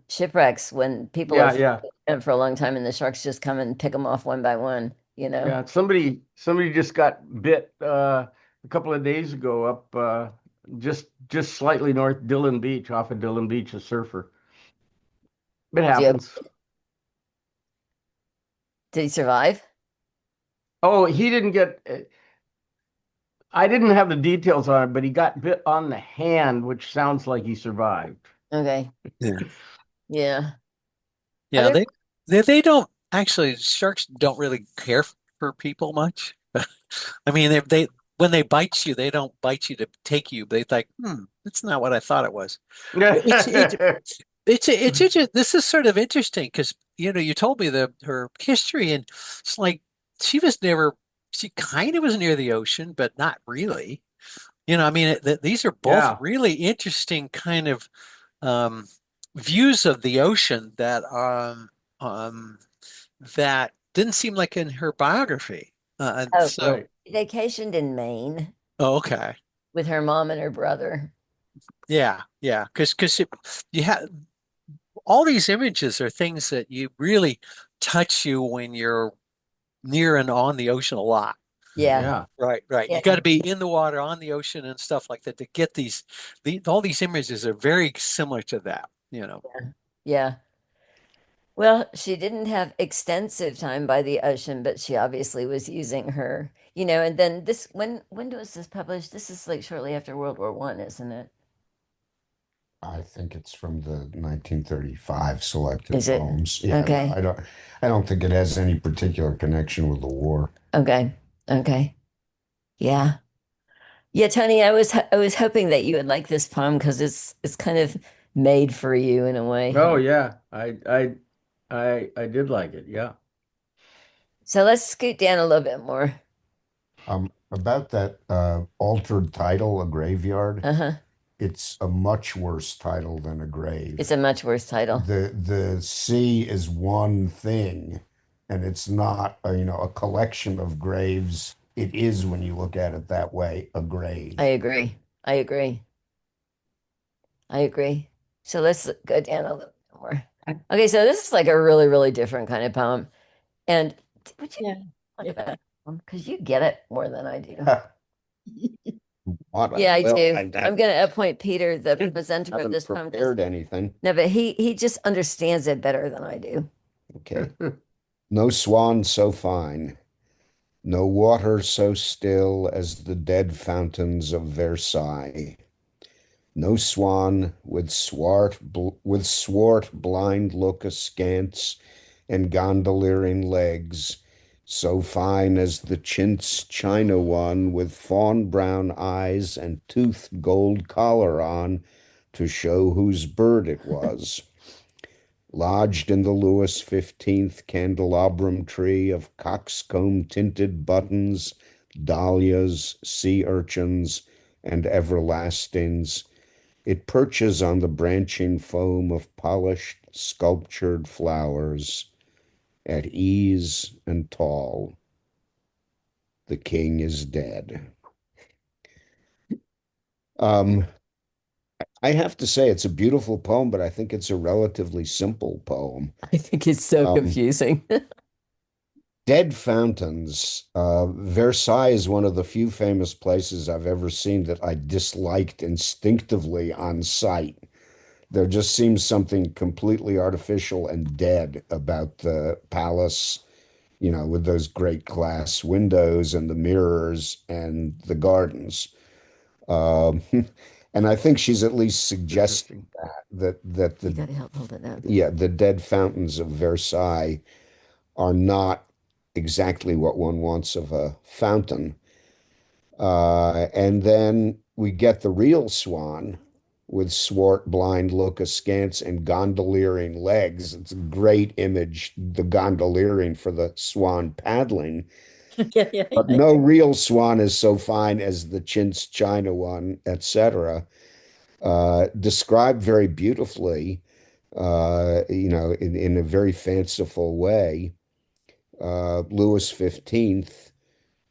shipwrecks when people are Yeah, yeah. floating for a long time and the sharks just come and pick them off one by one. Yeah, somebody just got bit a couple of days ago up just slightly north Dillon Beach, off of Dillon Beach, a surfer. It Yep. happens. Did he survive? Oh, he didn't get I didn't have the details on it, but he got bit on the hand, which sounds like he survived. Okay. Yeah. Yeah. Yeah, Other they don't actually, sharks don't really care for people much. I mean, they when they bite you, they don't bite you to take you. They think, that's not what I thought it was. It's it this is sort of interesting because you told me her history, and it's like she was never she kind of was near the ocean, but not really. I mean, these are both Yeah. really interesting kind of um, views of the ocean um, that didn't seem like in her biography. And oh, so, Right. vacationed in Maine oh, okay, with her mom and her brother. yeah, yeah, because you have all these images are things that you really touch you when you're near and on the ocean a lot. Yeah. Yeah. Right, right. You got Yeah. to be in the water, on the ocean, and stuff like that to get all these images are very similar to that. Yeah. Well, she didn't have extensive time by the ocean, but she obviously was using and then this when was this published? This is like shortly after World War One, isn't it? I think it's from the 1935 selected Is it? poems. Yeah, Okay. I don't think it has any particular connection with the war. Okay. Okay. Yeah. Yeah, Tony, I was hoping that you would like this poem because it's kind of made for you in a Oh way. yeah. I did like it. Yeah. So let's scoot down a little bit more. About that altered title, A Graveyard, Uh-huh. it's a much worse title than a It's grave. a much worse title. The sea is one thing, and it's not a collection of graves. It is, when you look at it that way, a I grave. agree. I agree. I agree. So let's go down a little bit more. Okay, so this is like a really, really different kind of poem. And would you Yeah. talk about it? Because you get it more than I do. What? Yeah, I Well, do. I I'm going to appoint Peter the presenter of haven't this poem. prepared anything. No, but he just understands it better than I do. Okay. No swan so fine, no water so still as the dead fountains of Versailles. No swan with swart blind look askance and gondoliering legs, so fine as the chintz china one with fawn brown eyes and toothed gold collar on to show whose bird it was. Lodged in the Louis XV candelabrum tree of coxcomb tinted buttons, dahlias, sea urchins, and everlastings, it perches on the branching foam of polished, sculptured flowers, at ease and tall. The king is dead. Um, I have to say it's a beautiful poem, but I think it's a relatively simple poem. I think it's so Um, confusing. Dead fountains. Versailles is one of the few famous places I've ever seen that I disliked instinctively on sight. There just seems something completely artificial and dead about the palace, with those great glass windows and the mirrors and the gardens. Um, and I think she's at least suggesting Interesting. that You the got to help hold it up. yeah, the dead fountains of Versailles are not exactly what one wants of a fountain. And then we get the real swan with swart, blind look askance and gondoliering legs. It's a great image, the gondoliering for the swan paddling. Yeah, yeah, But yeah. no real swan is so fine as the chintz china one, etc. Described very beautifully, in a very fanciful way. Louis XV,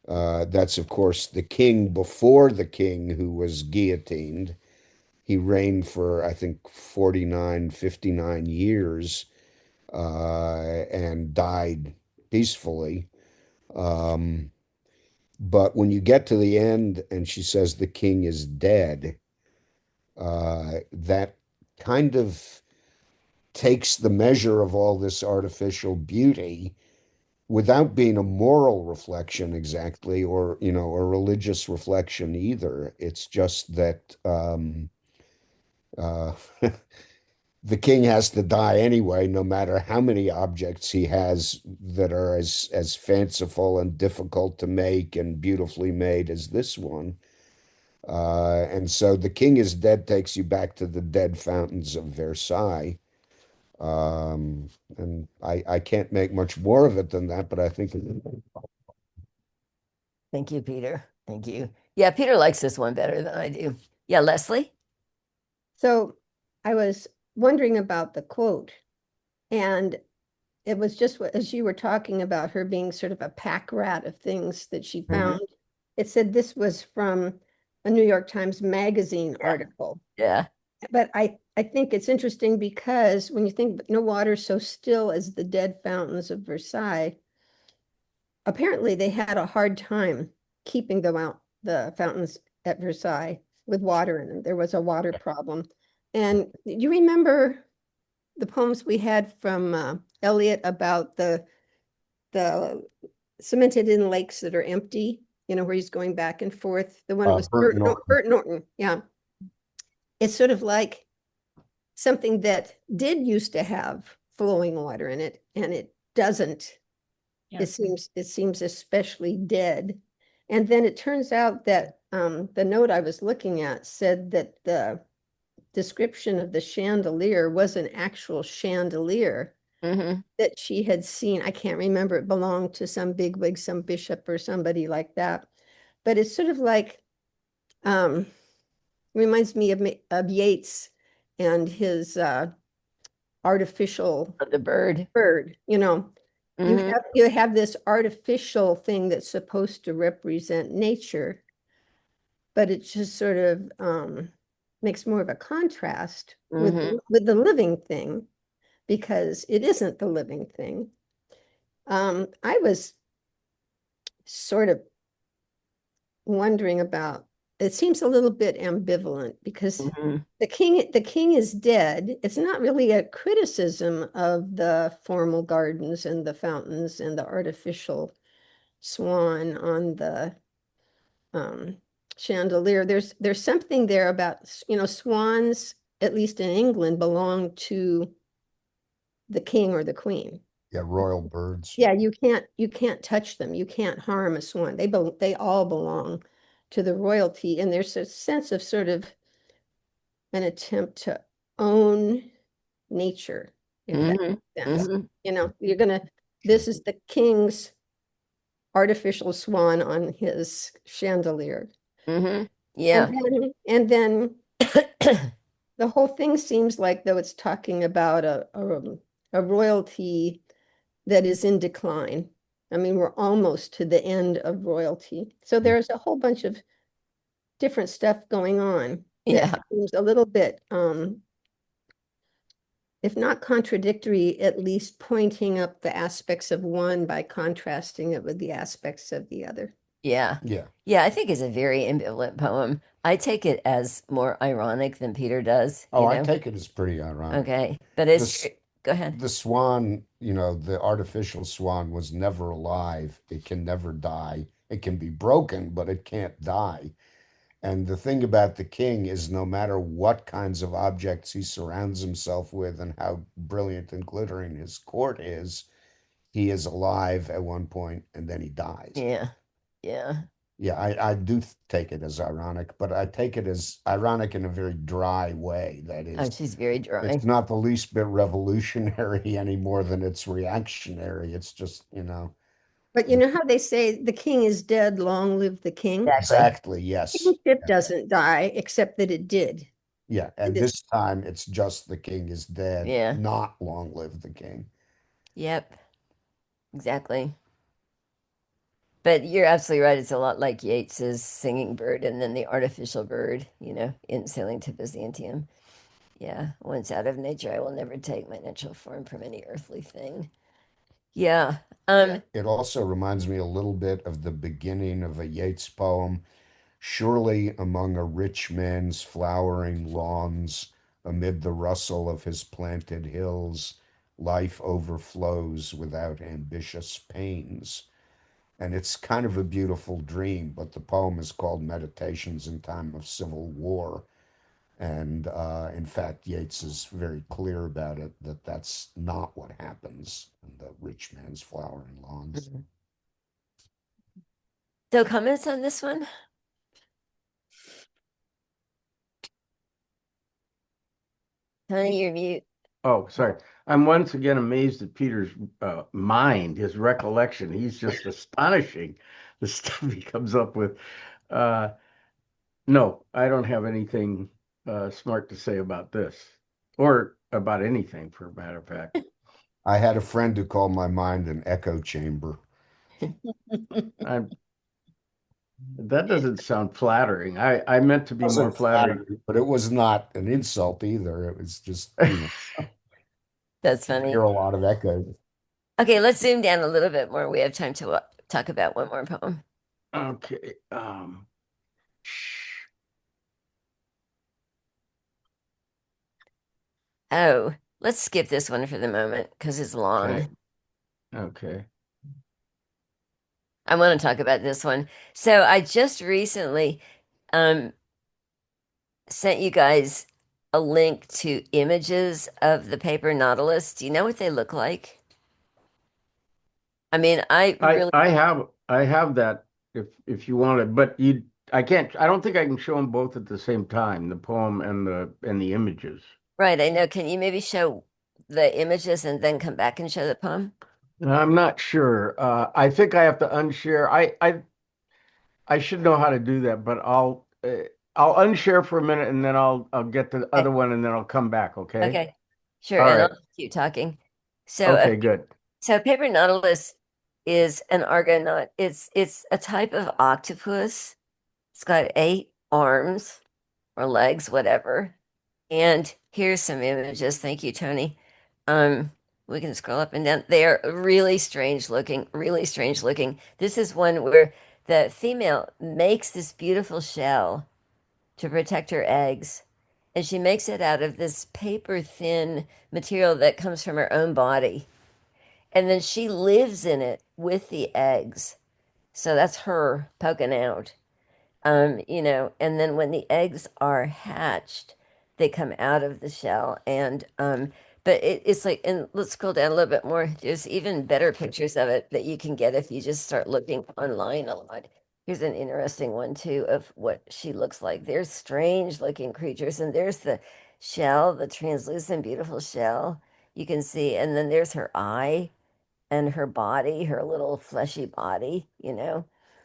that's, of course, the king before the king who was guillotined. He reigned for, I think, 49, 59 years and died peacefully. Um, but when you get to the end and she says the king is dead, that kind of takes the measure of all this artificial beauty without being a moral reflection exactly, or a religious reflection either. It's just that uh, the king has to die anyway, no matter how many objects he has that are as fanciful and difficult to make and beautifully made as this one. And so the king is dead takes you back to the dead fountains of Versailles. And I can't make much more of it than that, but I think Thank you, Peter. Thank you. Yeah, Peter likes this one better than I do. Yeah, Leslie? So I was wondering about the quote, and it was just as you were talking about her being sort of a pack rat of things that she Mhm. found. It said this was from a New York Times Magazine Yeah. article. Yeah. But I think it's interesting because when you think no water so still as the dead fountains of Versailles, apparently they had a hard time keeping the fountains at Versailles with water in them. There was a water problem. And do you remember the poems we had from Eliot about the cemented in lakes that are empty, where he's going back and forth? The one was Burnt Norton. Bert Norton. Yeah. It's sort of like something that did used to have flowing water in it, and it doesn't. Yeah. It seems especially dead. And then it turns out that the note I was looking at said that the description of the chandelier was an actual chandelier Hmm. that she had seen. I can't remember, it belonged to some bigwig, some bishop or somebody like that. But it's sort of like um, reminds me of Yeats and his artificial The bird. bird. You Hmm. have this artificial thing that's supposed to represent nature, but it just sort of makes more of a contrast with Hmm. with the living thing because it isn't the living thing. I was sort of wondering about, it seems a little bit ambivalent because Mhm. the king is dead. It's not really a criticism of the formal gardens and the fountains and the artificial swan on the um, chandelier. There's something there about, swans, at least in England, belong to the king or the queen. Yeah, royal birds. Yeah, you can't touch them. You can't harm a swan. They all belong to the royalty, and there's a sense of sort of an attempt to own nature, if that Mhm. makes sense. Mhm. This is the king's artificial swan on his chandelier. Mhm. And Yeah. then the whole thing seems like though it's talking about a royalty that is in decline. I mean, we're almost to the end of royalty. So there's a whole bunch of different stuff going on that Yeah. seems a little bit, if not contradictory, at least pointing up the aspects of one by contrasting it with the aspects of the other. Yeah. Yeah. Yeah, I think it's a very ambivalent poem. I take it as more ironic than Peter does, Oh, I take it as pretty ironic. Okay. But it's This go ahead. the swan, the artificial swan was never alive. It can never die. It can be broken, but it can't die. And the thing about the king is no matter what kinds of objects he surrounds himself with and how brilliant and glittering his court is, he is alive at one point and then he dies. Yeah. Yeah. Yeah, I do take it as ironic, but I take it as ironic in a very dry way. That Oh, is, she's very it's dry. not the least bit revolutionary any more than it's reactionary. It's just, But you know how they say the king is dead, long live the king? Exactly. exactly, yes. Kingship doesn't die, except that it did. Yeah, And and it's this time it's just the king is dead, Yeah. not long live the king. Yep. Exactly. But you're absolutely right. It's a lot like Yeats's Singing Bird and then the artificial bird, in Sailing to Byzantium. Yeah. Once out of nature, I will never take my natural form from any earthly thing. Yeah. Yeah. It also reminds me a little bit of the beginning of a Yeats poem. Surely among a rich man's flowering lawns, amid the rustle of his planted hills, life overflows without ambitious pains. And it's kind of a beautiful dream, but the poem is called Meditations in Time of Civil War. And in fact, Yeats is very clear about it that that's not what happens in the rich man's flowering lawns. Mhm. So comments on this one? Tony, you're mute. Oh, sorry. I'm once again amazed at Peter's mind, his recollection. He's just astonishing, the stuff he comes up with. Uh, no, I don't have anything smart to say about this, or about anything, for a matter of fact. I had a friend who called my mind an echo chamber. I'm, that doesn't sound flattering. I meant to be more Wasn't flattering. flattering, but it was not an insult either. It was just, That's you hear funny. a lot of echoes. Okay, let's zoom down a little bit more. We have time to talk about one more poem. Okay. Oh, let's skip this one for the moment because it's Okay. long. Okay. I want to talk about this one. So I just recently um, sent you guys a link to images of the paper Nautilus. Do you know what they look like? I mean, I I really, I have I have that if you want it, but I can't I don't think I can show them both at the same time, the poem and the images. right, I know. Can you maybe show the images and then come back and show the poem? I'm not sure. I think I have to unshare. I should know how to do that, but I'll unshare for a minute and then I'll get the Okay, other one and then I'll come back, okay? okay, sure. All And I'll right. just keep talking. So, Okay, good. so paper Nautilus is an argonaut. It's a type of octopus. It's got 8 arms or legs, whatever. And here's some images. Thank you, Tony. Um, we can scroll up and down. They are really strange looking, really strange looking. This is one where the female makes this beautiful shell to protect her eggs. And she makes it out of this paper thin material that comes from her own body. And then she lives in it with the eggs. So that's her poking out. And then when the eggs are hatched, they come out of the shell. But it's like, and let's scroll down a little bit more. There's even better pictures of it that you can get if you just start looking online a lot. Here's an interesting one too of what she looks like. There's strange looking creatures, and there's the shell, the translucent, beautiful shell you can see, and then there's her eye and her body, her little fleshy body.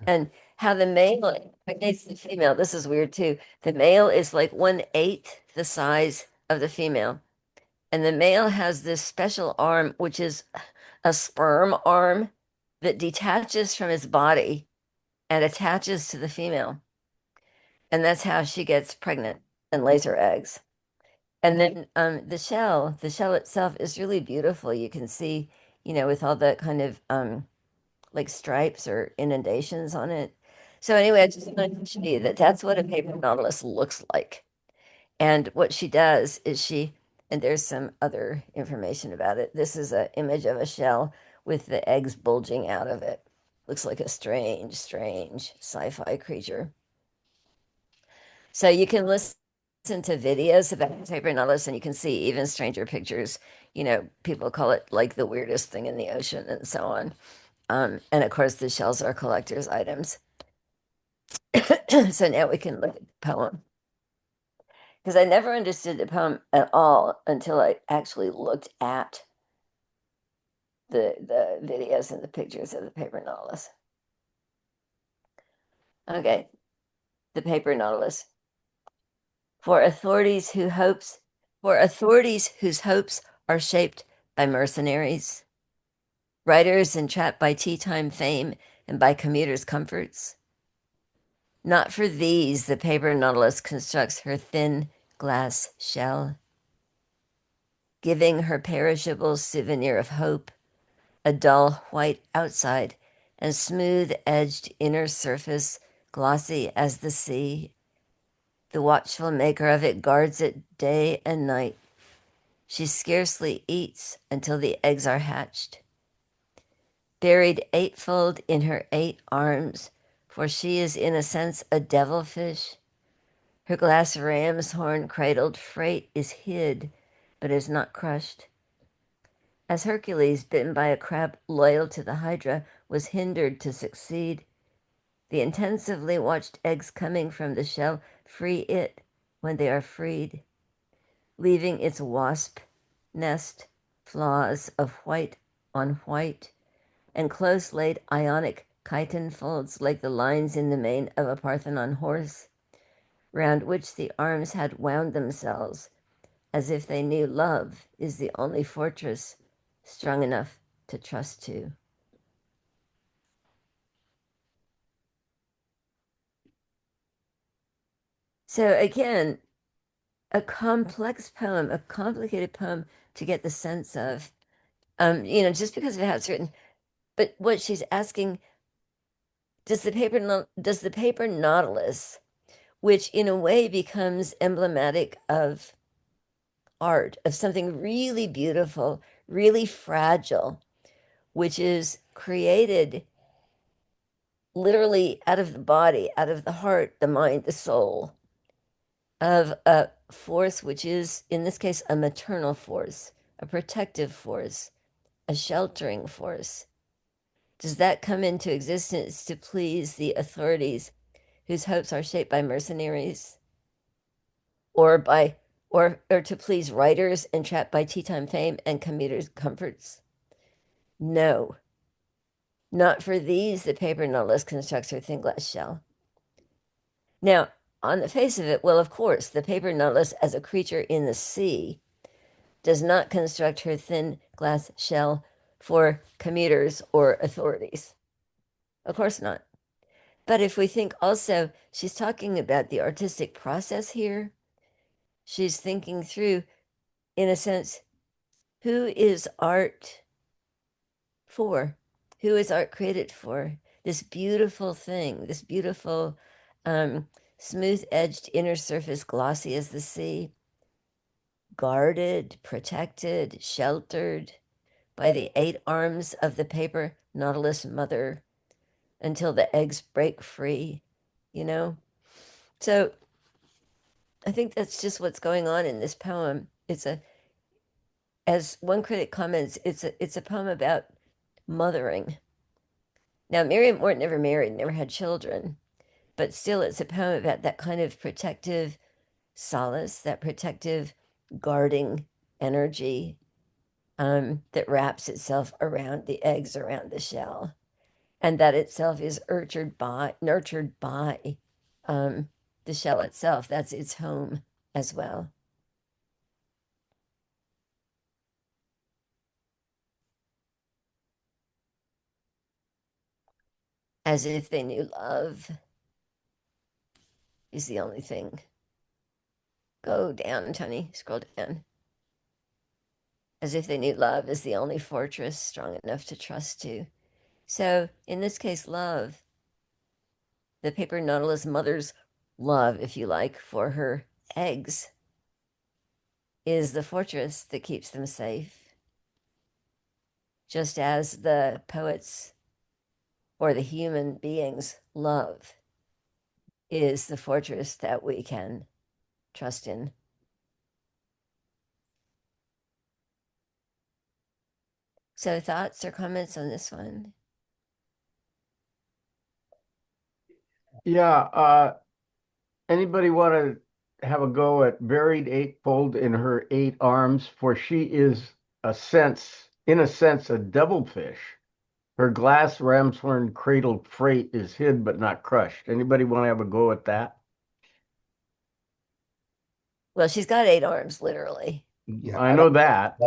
And how the male against the female, this is weird too. The male is like 1/8 the size of the female. And the male has this special arm, which is a sperm arm that detaches from his body and attaches to the female. And that's how she gets pregnant and lays her eggs. And then the shell itself is really beautiful. You can see, with all the kind of like stripes or indentations on it. So anyway, I just wanted to show you that that's what a paper nautilus looks like. And what she does is and there's some other information about it. This is an image of a shell with the eggs bulging out of it. Looks like a strange, strange sci-fi creature. So you can listen to videos about paper nautilus and you can see even stranger pictures. People call it like the weirdest thing in the ocean and so on. And of course, the shells are collector's items. So now we can look at the poem. Because I never understood the poem at all until I actually looked at the videos and the pictures of the paper nautilus. Okay, the paper nautilus. For authorities whose hopes are shaped by mercenaries, writers entrapped by tea time fame and by commuters' comforts. Not for these the paper nautilus constructs her thin glass shell, giving her perishable souvenir of hope, a dull white outside and smooth-edged inner surface, glossy as the sea. The watchful maker of it guards it day and night. She scarcely eats until the eggs are hatched. Buried eightfold in her 8 arms, for she is in a sense a devilfish. Her glass ram's horn cradled freight is hid, but is not crushed. As Hercules, bitten by a crab loyal to the Hydra, was hindered to succeed, the intensively watched eggs coming from the shell free it when they are freed, leaving its wasp nest flaws of white on white and close-laid ionic chitin folds like the lines in the mane of a Parthenon horse, round which the arms had wound themselves, as if they knew love is the only fortress strong enough to trust to. So again, a complex poem, a complicated poem to get the sense of, just because of how it's written. But what she's asking, does the paper nautilus, which in a way becomes emblematic of art, of something really beautiful, really fragile, which is created literally out of the body, out of the heart, the mind, the soul, of a force which is, in this case, a maternal force, a protective force, a sheltering force. Does that come into existence to please the authorities whose hopes are shaped by mercenaries? Or to please writers entrapped by tea time fame and commuters' comforts? No. Not for these the paper nautilus constructs her thin glass shell. Now, on the face of it, well, of course, the paper nautilus as a creature in the sea does not construct her thin glass shell for commuters or authorities. Of course not. But if we think also, she's talking about the artistic process here. She's thinking through, in a sense, who is art for? Who is art created for? this beautiful thing, this beautiful, um, smooth-edged inner surface, glossy as the sea, guarded, protected, sheltered by the 8 arms of the paper nautilus mother until the eggs break free, you know? So I think that's just what's going on in this poem. As one critic comments, it's a poem about mothering. Now, Marianne Moore never married, never had children, but still it's a poem about that kind of protective solace, that protective guarding energy, that wraps itself around the eggs, around the shell, and that itself is nurtured by um, the shell itself. That's its home as well. As if they knew love is the only thing. Go down, Tony, scroll down. As if they knew love is the only fortress strong enough to trust to. So, in this case, love, the paper nautilus mother's love, if you like, for her eggs is the fortress that keeps them safe, just as the poet's or the human being's love is the fortress that we can trust in. So, thoughts or comments on this one? Yeah, anybody want to have a go at buried eightfold in her 8 arms? For she is in a sense, a devilfish. Her glass ramshorn cradled freight is hid but not crushed. Anybody want to have a go at that? Well, she's got 8 arms, literally. Yeah, I know that.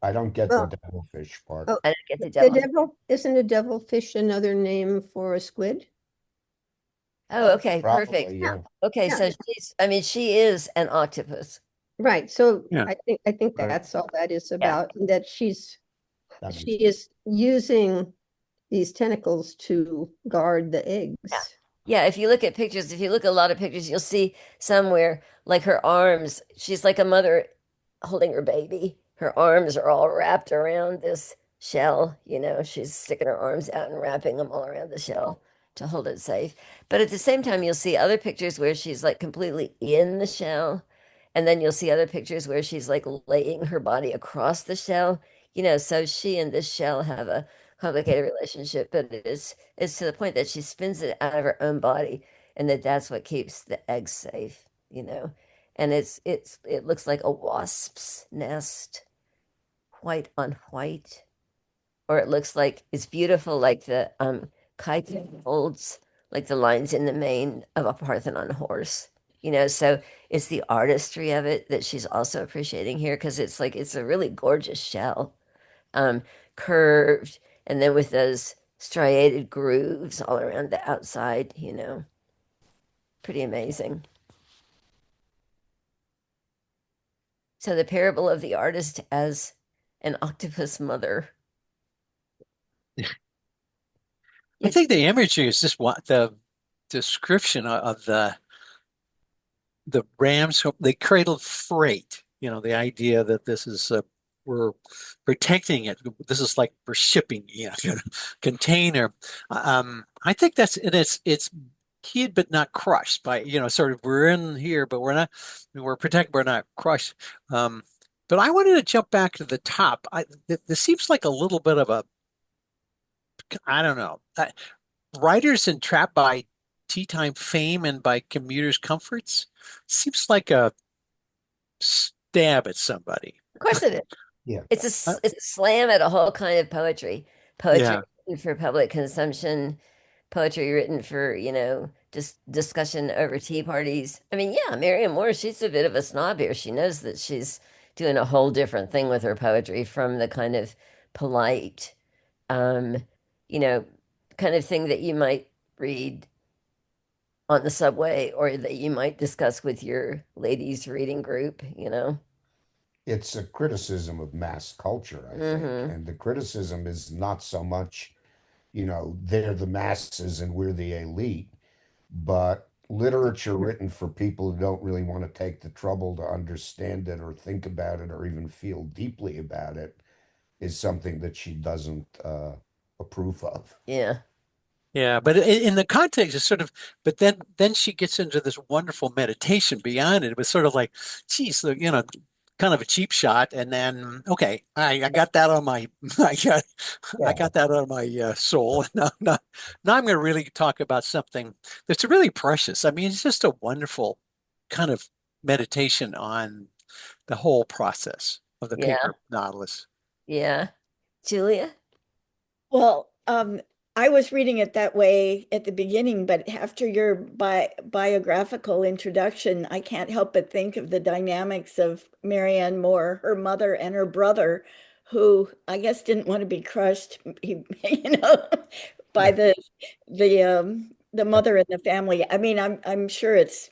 I don't get the Well, devilfish part. oh, I don't get the the devil. devil, isn't a devilfish another name for a squid? Oh, okay, perfect. Probably, yeah. Okay, Yeah. so she is an octopus. Right. So Yeah. I think Right. that's all that is Yeah. about, and that That she is using these tentacles to guard the eggs. Yeah, if you look at pictures, if you look at a lot of pictures, you'll see somewhere like her arms, she's like a mother holding her baby. Her arms are all wrapped around this shell, she's sticking her arms out and wrapping them all around the shell to hold it safe. But at the same time, you'll see other pictures where she's like completely in the shell. And then you'll see other pictures where she's like laying her body across the shell. So she and this shell have a complicated relationship, but it's to the point that she spins it out of her own body, and that's what keeps the eggs safe. And it looks like a wasp's nest, white on white, or it looks like it's beautiful, like the kite that folds, like the lines in the mane of a Parthenon horse. So it's the artistry of it that she's also appreciating here because it's a really gorgeous shell, um, curved, and then with those striated grooves all around the outside. Pretty amazing. So the parable of the artist as an octopus mother. I It's think the imagery is just what the description of the rams, they cradled freight. The idea that this is we're protecting it. This is like we're shipping, container. I think that's and it's hid but not crushed by, sort of we're in here, but we're protected, we're not crushed. Um, but I wanted to jump back to the top. This seems like a little bit of I don't know. Writers entrapped by tea time fame and by commuters' comforts seems like a stab at somebody. Of course it is. Yeah. It's a slam at a whole kind of poetry Yeah. written for public consumption, poetry written for, just discussion over tea parties. I mean, yeah, Marianne Moore, she's a bit of a snob here. She knows that she's doing a whole different thing with her poetry from the kind of polite, um, you know, kind of thing that you might read on the subway or that you might discuss with your ladies reading group. It's a criticism of mass culture, I think. Hmm. And the criticism is not so much, they're the masses and we're the elite. But literature written for people who don't really want to take the trouble to understand it or think about it or even feel deeply about it is something that she doesn't approve of. Yeah. Yeah, but in the context, it's sort of, but then she gets into this wonderful meditation beyond it. It was sort of like, geez, kind of a cheap shot, and then okay, I got that on my, I got I Yeah. got that on my soul. Now I'm going to really talk about something that's really precious. I mean, it's just a wonderful kind of meditation on the whole process of the Yeah. paper novelist. Yeah. Julia? Well, I was reading it that way at the beginning, but after your biographical introduction, I can't help but think of the dynamics of Marianne Moore, her mother and her brother, who I guess didn't want to be crushed, by Yeah. the mother and the family. I mean, I'm sure it's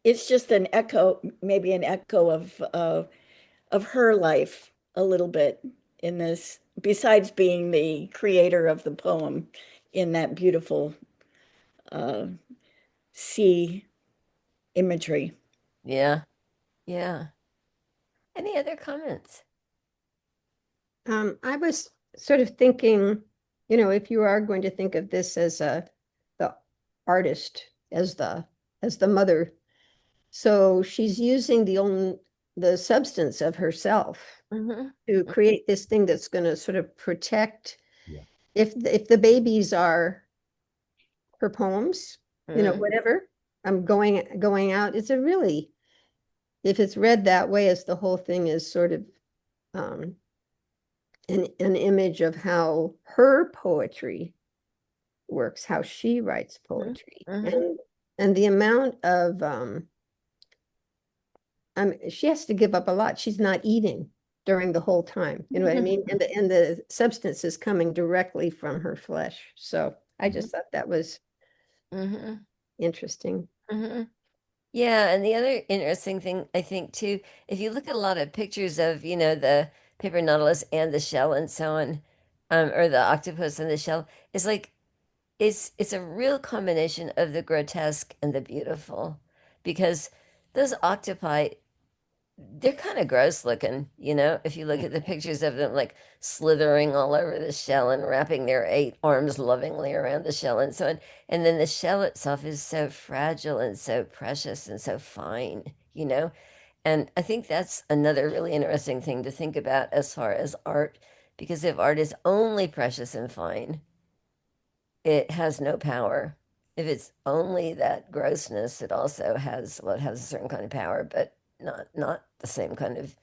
just an echo, maybe an echo of her life a little bit in this, besides being the creator of the poem in that beautiful uh, sea imagery. Yeah. Yeah. Any other comments? I was sort of thinking, if you are going to think of this as the artist as the mother, so she's using the substance of herself Mm-hmm. to create this thing that's going to sort of protect. Yeah. If the babies are her poems, Mm-hmm. whatever, I'm going out. It's a really, if it's read that way, as the whole thing is sort of um, an image of how her poetry works, how she writes poetry, Mm-hmm. and the amount of she has to give up a lot. She's not eating during the whole time. You know what I mean? And the substance is coming directly from her flesh. So I just thought that was Mm-hmm. interesting. Mm-hmm. Yeah, and the other interesting thing I think too, if you look at a lot of pictures of, the paper nautilus and the shell and so on, or the octopus and the shell, it's like it's a real combination of the grotesque and the beautiful, because those octopi, they're kind of gross looking, if you look at the pictures of them like slithering all over the shell and wrapping their 8 arms lovingly around the shell and so on. And then the shell itself is so fragile and so precious and so fine. And I think that's another really interesting thing to think about as far as art, because if art is only precious and fine, it has no power. If it's only that grossness, it also has, well, it has a certain kind of power, but not the same kind of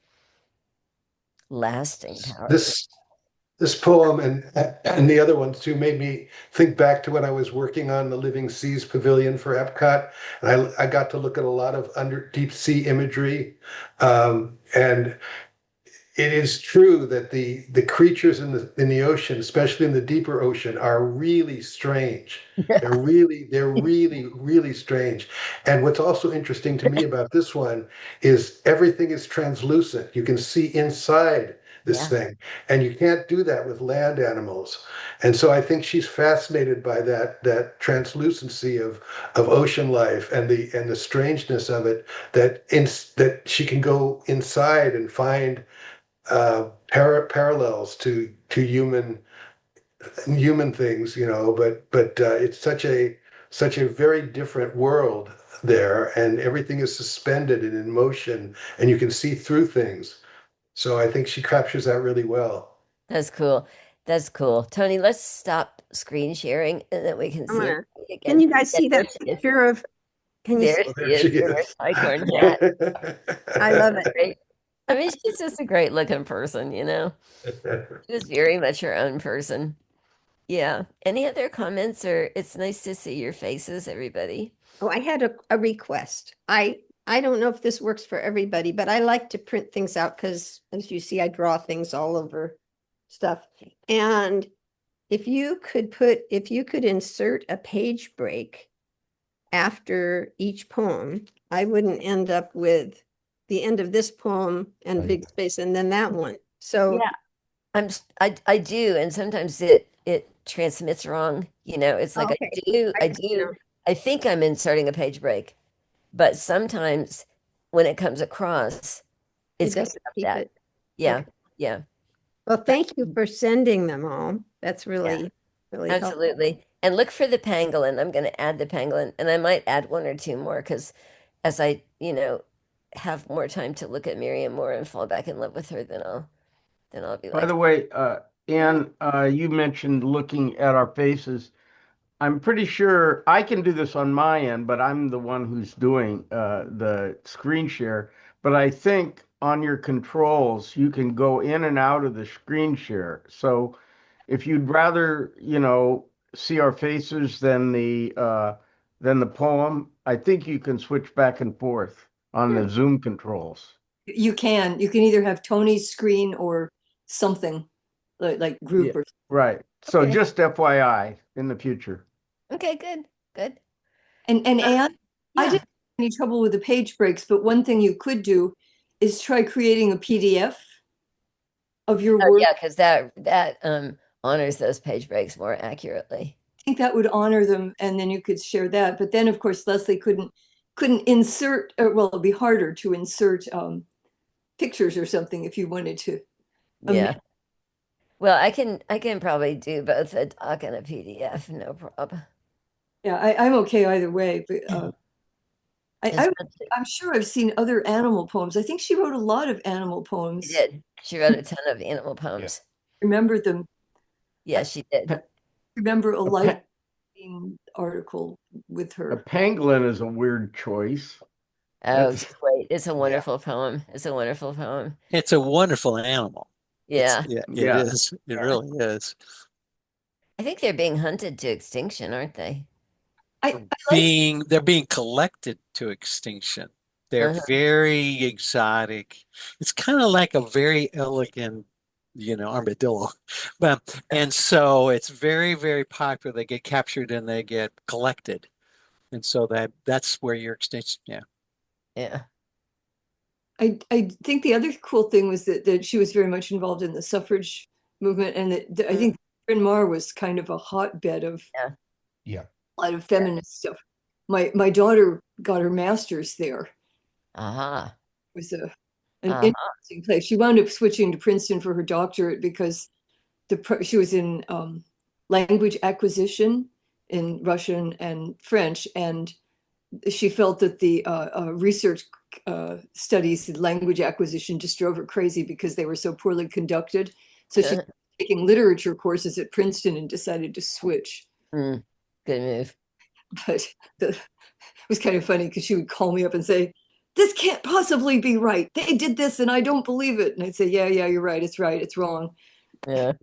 lasting power. This this poem and the other ones too made me think back to when I was working on the Living Seas Pavilion for Epcot, and I got to look at a lot of under deep sea imagery, and it is true that the creatures in the ocean, especially in the deeper ocean, are really strange. They're really strange. And what's also interesting to me about this one is everything is translucent. You can see inside this Yeah, thing, and you can't do that with land animals. And so I think she's fascinated by that translucency of ocean life and the strangeness of it, that she can go inside and find parallels to human things, but it's such a very different world there, and everything is suspended and in motion, and you can see through things. So I think she captures that really well. that's cool. That's cool. Tony, let's stop screen sharing and then we can I see wanna, everybody can again. you guys Yeah, see there that she is. picture of, can you There see? Oh, she there she is in her is. tricorn hat. I love it. Great. I mean, she's just a great looking person. She's very much her own person. Yeah. Any other comments, or it's nice to see your faces, everybody. Oh, I had a request. I don't know if this works for everybody, but I like to print things out because, as you see, I draw things all over stuff. And if you could insert a page break after each poem, I wouldn't end up with the end of this poem and I, big space and then that one. So Yeah. I do, and sometimes it it transmits wrong. It's like Okay. I do, I think I'm inserting a page break, but sometimes when it comes across, It it's doesn't picking up keep that. it. Yeah, Okay. yeah, Well, thank you for sending them all. That's yeah, really, really helpful. absolutely. And look for the pangolin. I'm going to add the pangolin, and I might add one or two more because as I, have more time to look at Miriam Moore and fall back in love with her, then I'll be By like, the way, Anne, you mentioned looking at our faces. I'm pretty sure I can do this on my end, but I'm the one who's doing the screen share. But I think on your controls, you can go in and out of the screen share. So if you'd rather, see our faces than the poem, I think you can switch back and forth on the Zoom controls. You can either have Tony's screen or something like Yeah, group or right. So Okay. just FYI in the future. okay, good, good. and Anne, I Yeah. didn't have any trouble with the page breaks, but one thing you could do is try creating a PDF of your Oh, work. yeah, because that honors those page breaks more accurately. I think that would honor them, and then you could share that. But then, of course, Leslie couldn't insert. Well, it'd be harder to insert pictures or something if you wanted to. Yeah. Well, I can probably do both a doc and a PDF, no problem. Yeah, I'm okay either way. But I, As I much as I'm sure I've seen other animal poems. I think she wrote a lot of animal she poems. did. She wrote a ton of animal Yeah. poems. Remember them. Yeah, she did. Remember a A, life pa article with a her. pangolin is a weird choice. Oh, That's just wait. It's a Yeah. wonderful poem. It's a wonderful poem. It's a wonderful animal. It's Yeah. yeah, it yeah. is. It Yeah. really is. I think they're being hunted to extinction, aren't they? I like They're being collected to extinction. They're Uh-huh. very exotic. It's kind of like a very elegant, armadillo. But and so it's very, very popular. They get captured and they get collected. And so that's where your extinction, yeah. Yeah. I think the other cool thing was that she was very much involved in the suffrage movement, and that I Mm, think Bryn Mawr was kind of a hotbed of yeah. Yeah. a lot of Yeah. feminist stuff. My daughter got her master's there. It Uh-huh. was an Uh-huh. interesting place. She wound up switching to Princeton for her doctorate because she was in language acquisition in Russian and French, and she felt that the research studies in language acquisition just drove her crazy because they were so poorly conducted. So she was taking literature courses at Princeton and decided to switch. Mm, good move. But it was kind of funny because she would call me up and say, "This can't possibly be right. They did this and I don't believe it." And I'd say, "Yeah, yeah, you're right. It's right. It's wrong." Yeah.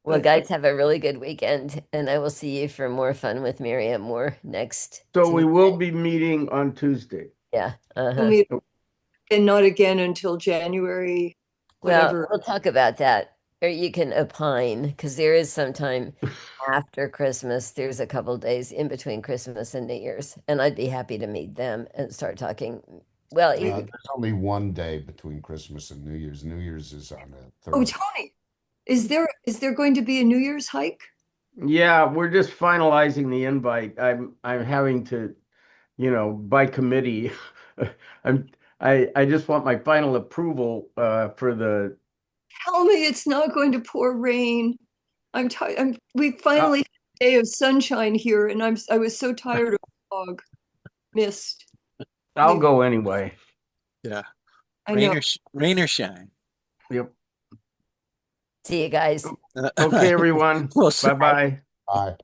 Well, But guys, have a really good weekend, and I will see you for more fun with Marianne Moore next So we will Tuesday. be meeting on Tuesday. Yeah. Uh-huh. me Oh, and not again until January, Well, whatever. we'll talk about that, or you can opine, because there is some time after Christmas. There's a couple days in between Christmas and New Year's, and I'd be happy to meet them and start talking. Well, either There's only one day between Christmas and New Year's. New Year's is on a Oh, Thursday. Tony, is there going to be a New Year's hike? yeah, we're just finalizing the invite. I'm having to, by committee. I'm I just want my final approval for the Tell me it's not going to pour rain. I'm tired. We uh, finally had a day of sunshine here, and I was so tired of fog, mist. I'll We, go anyway. Yeah. I know. Rain or shine. Yep. see you guys. Okay, everyone. We'll see. Bye-bye. Bye.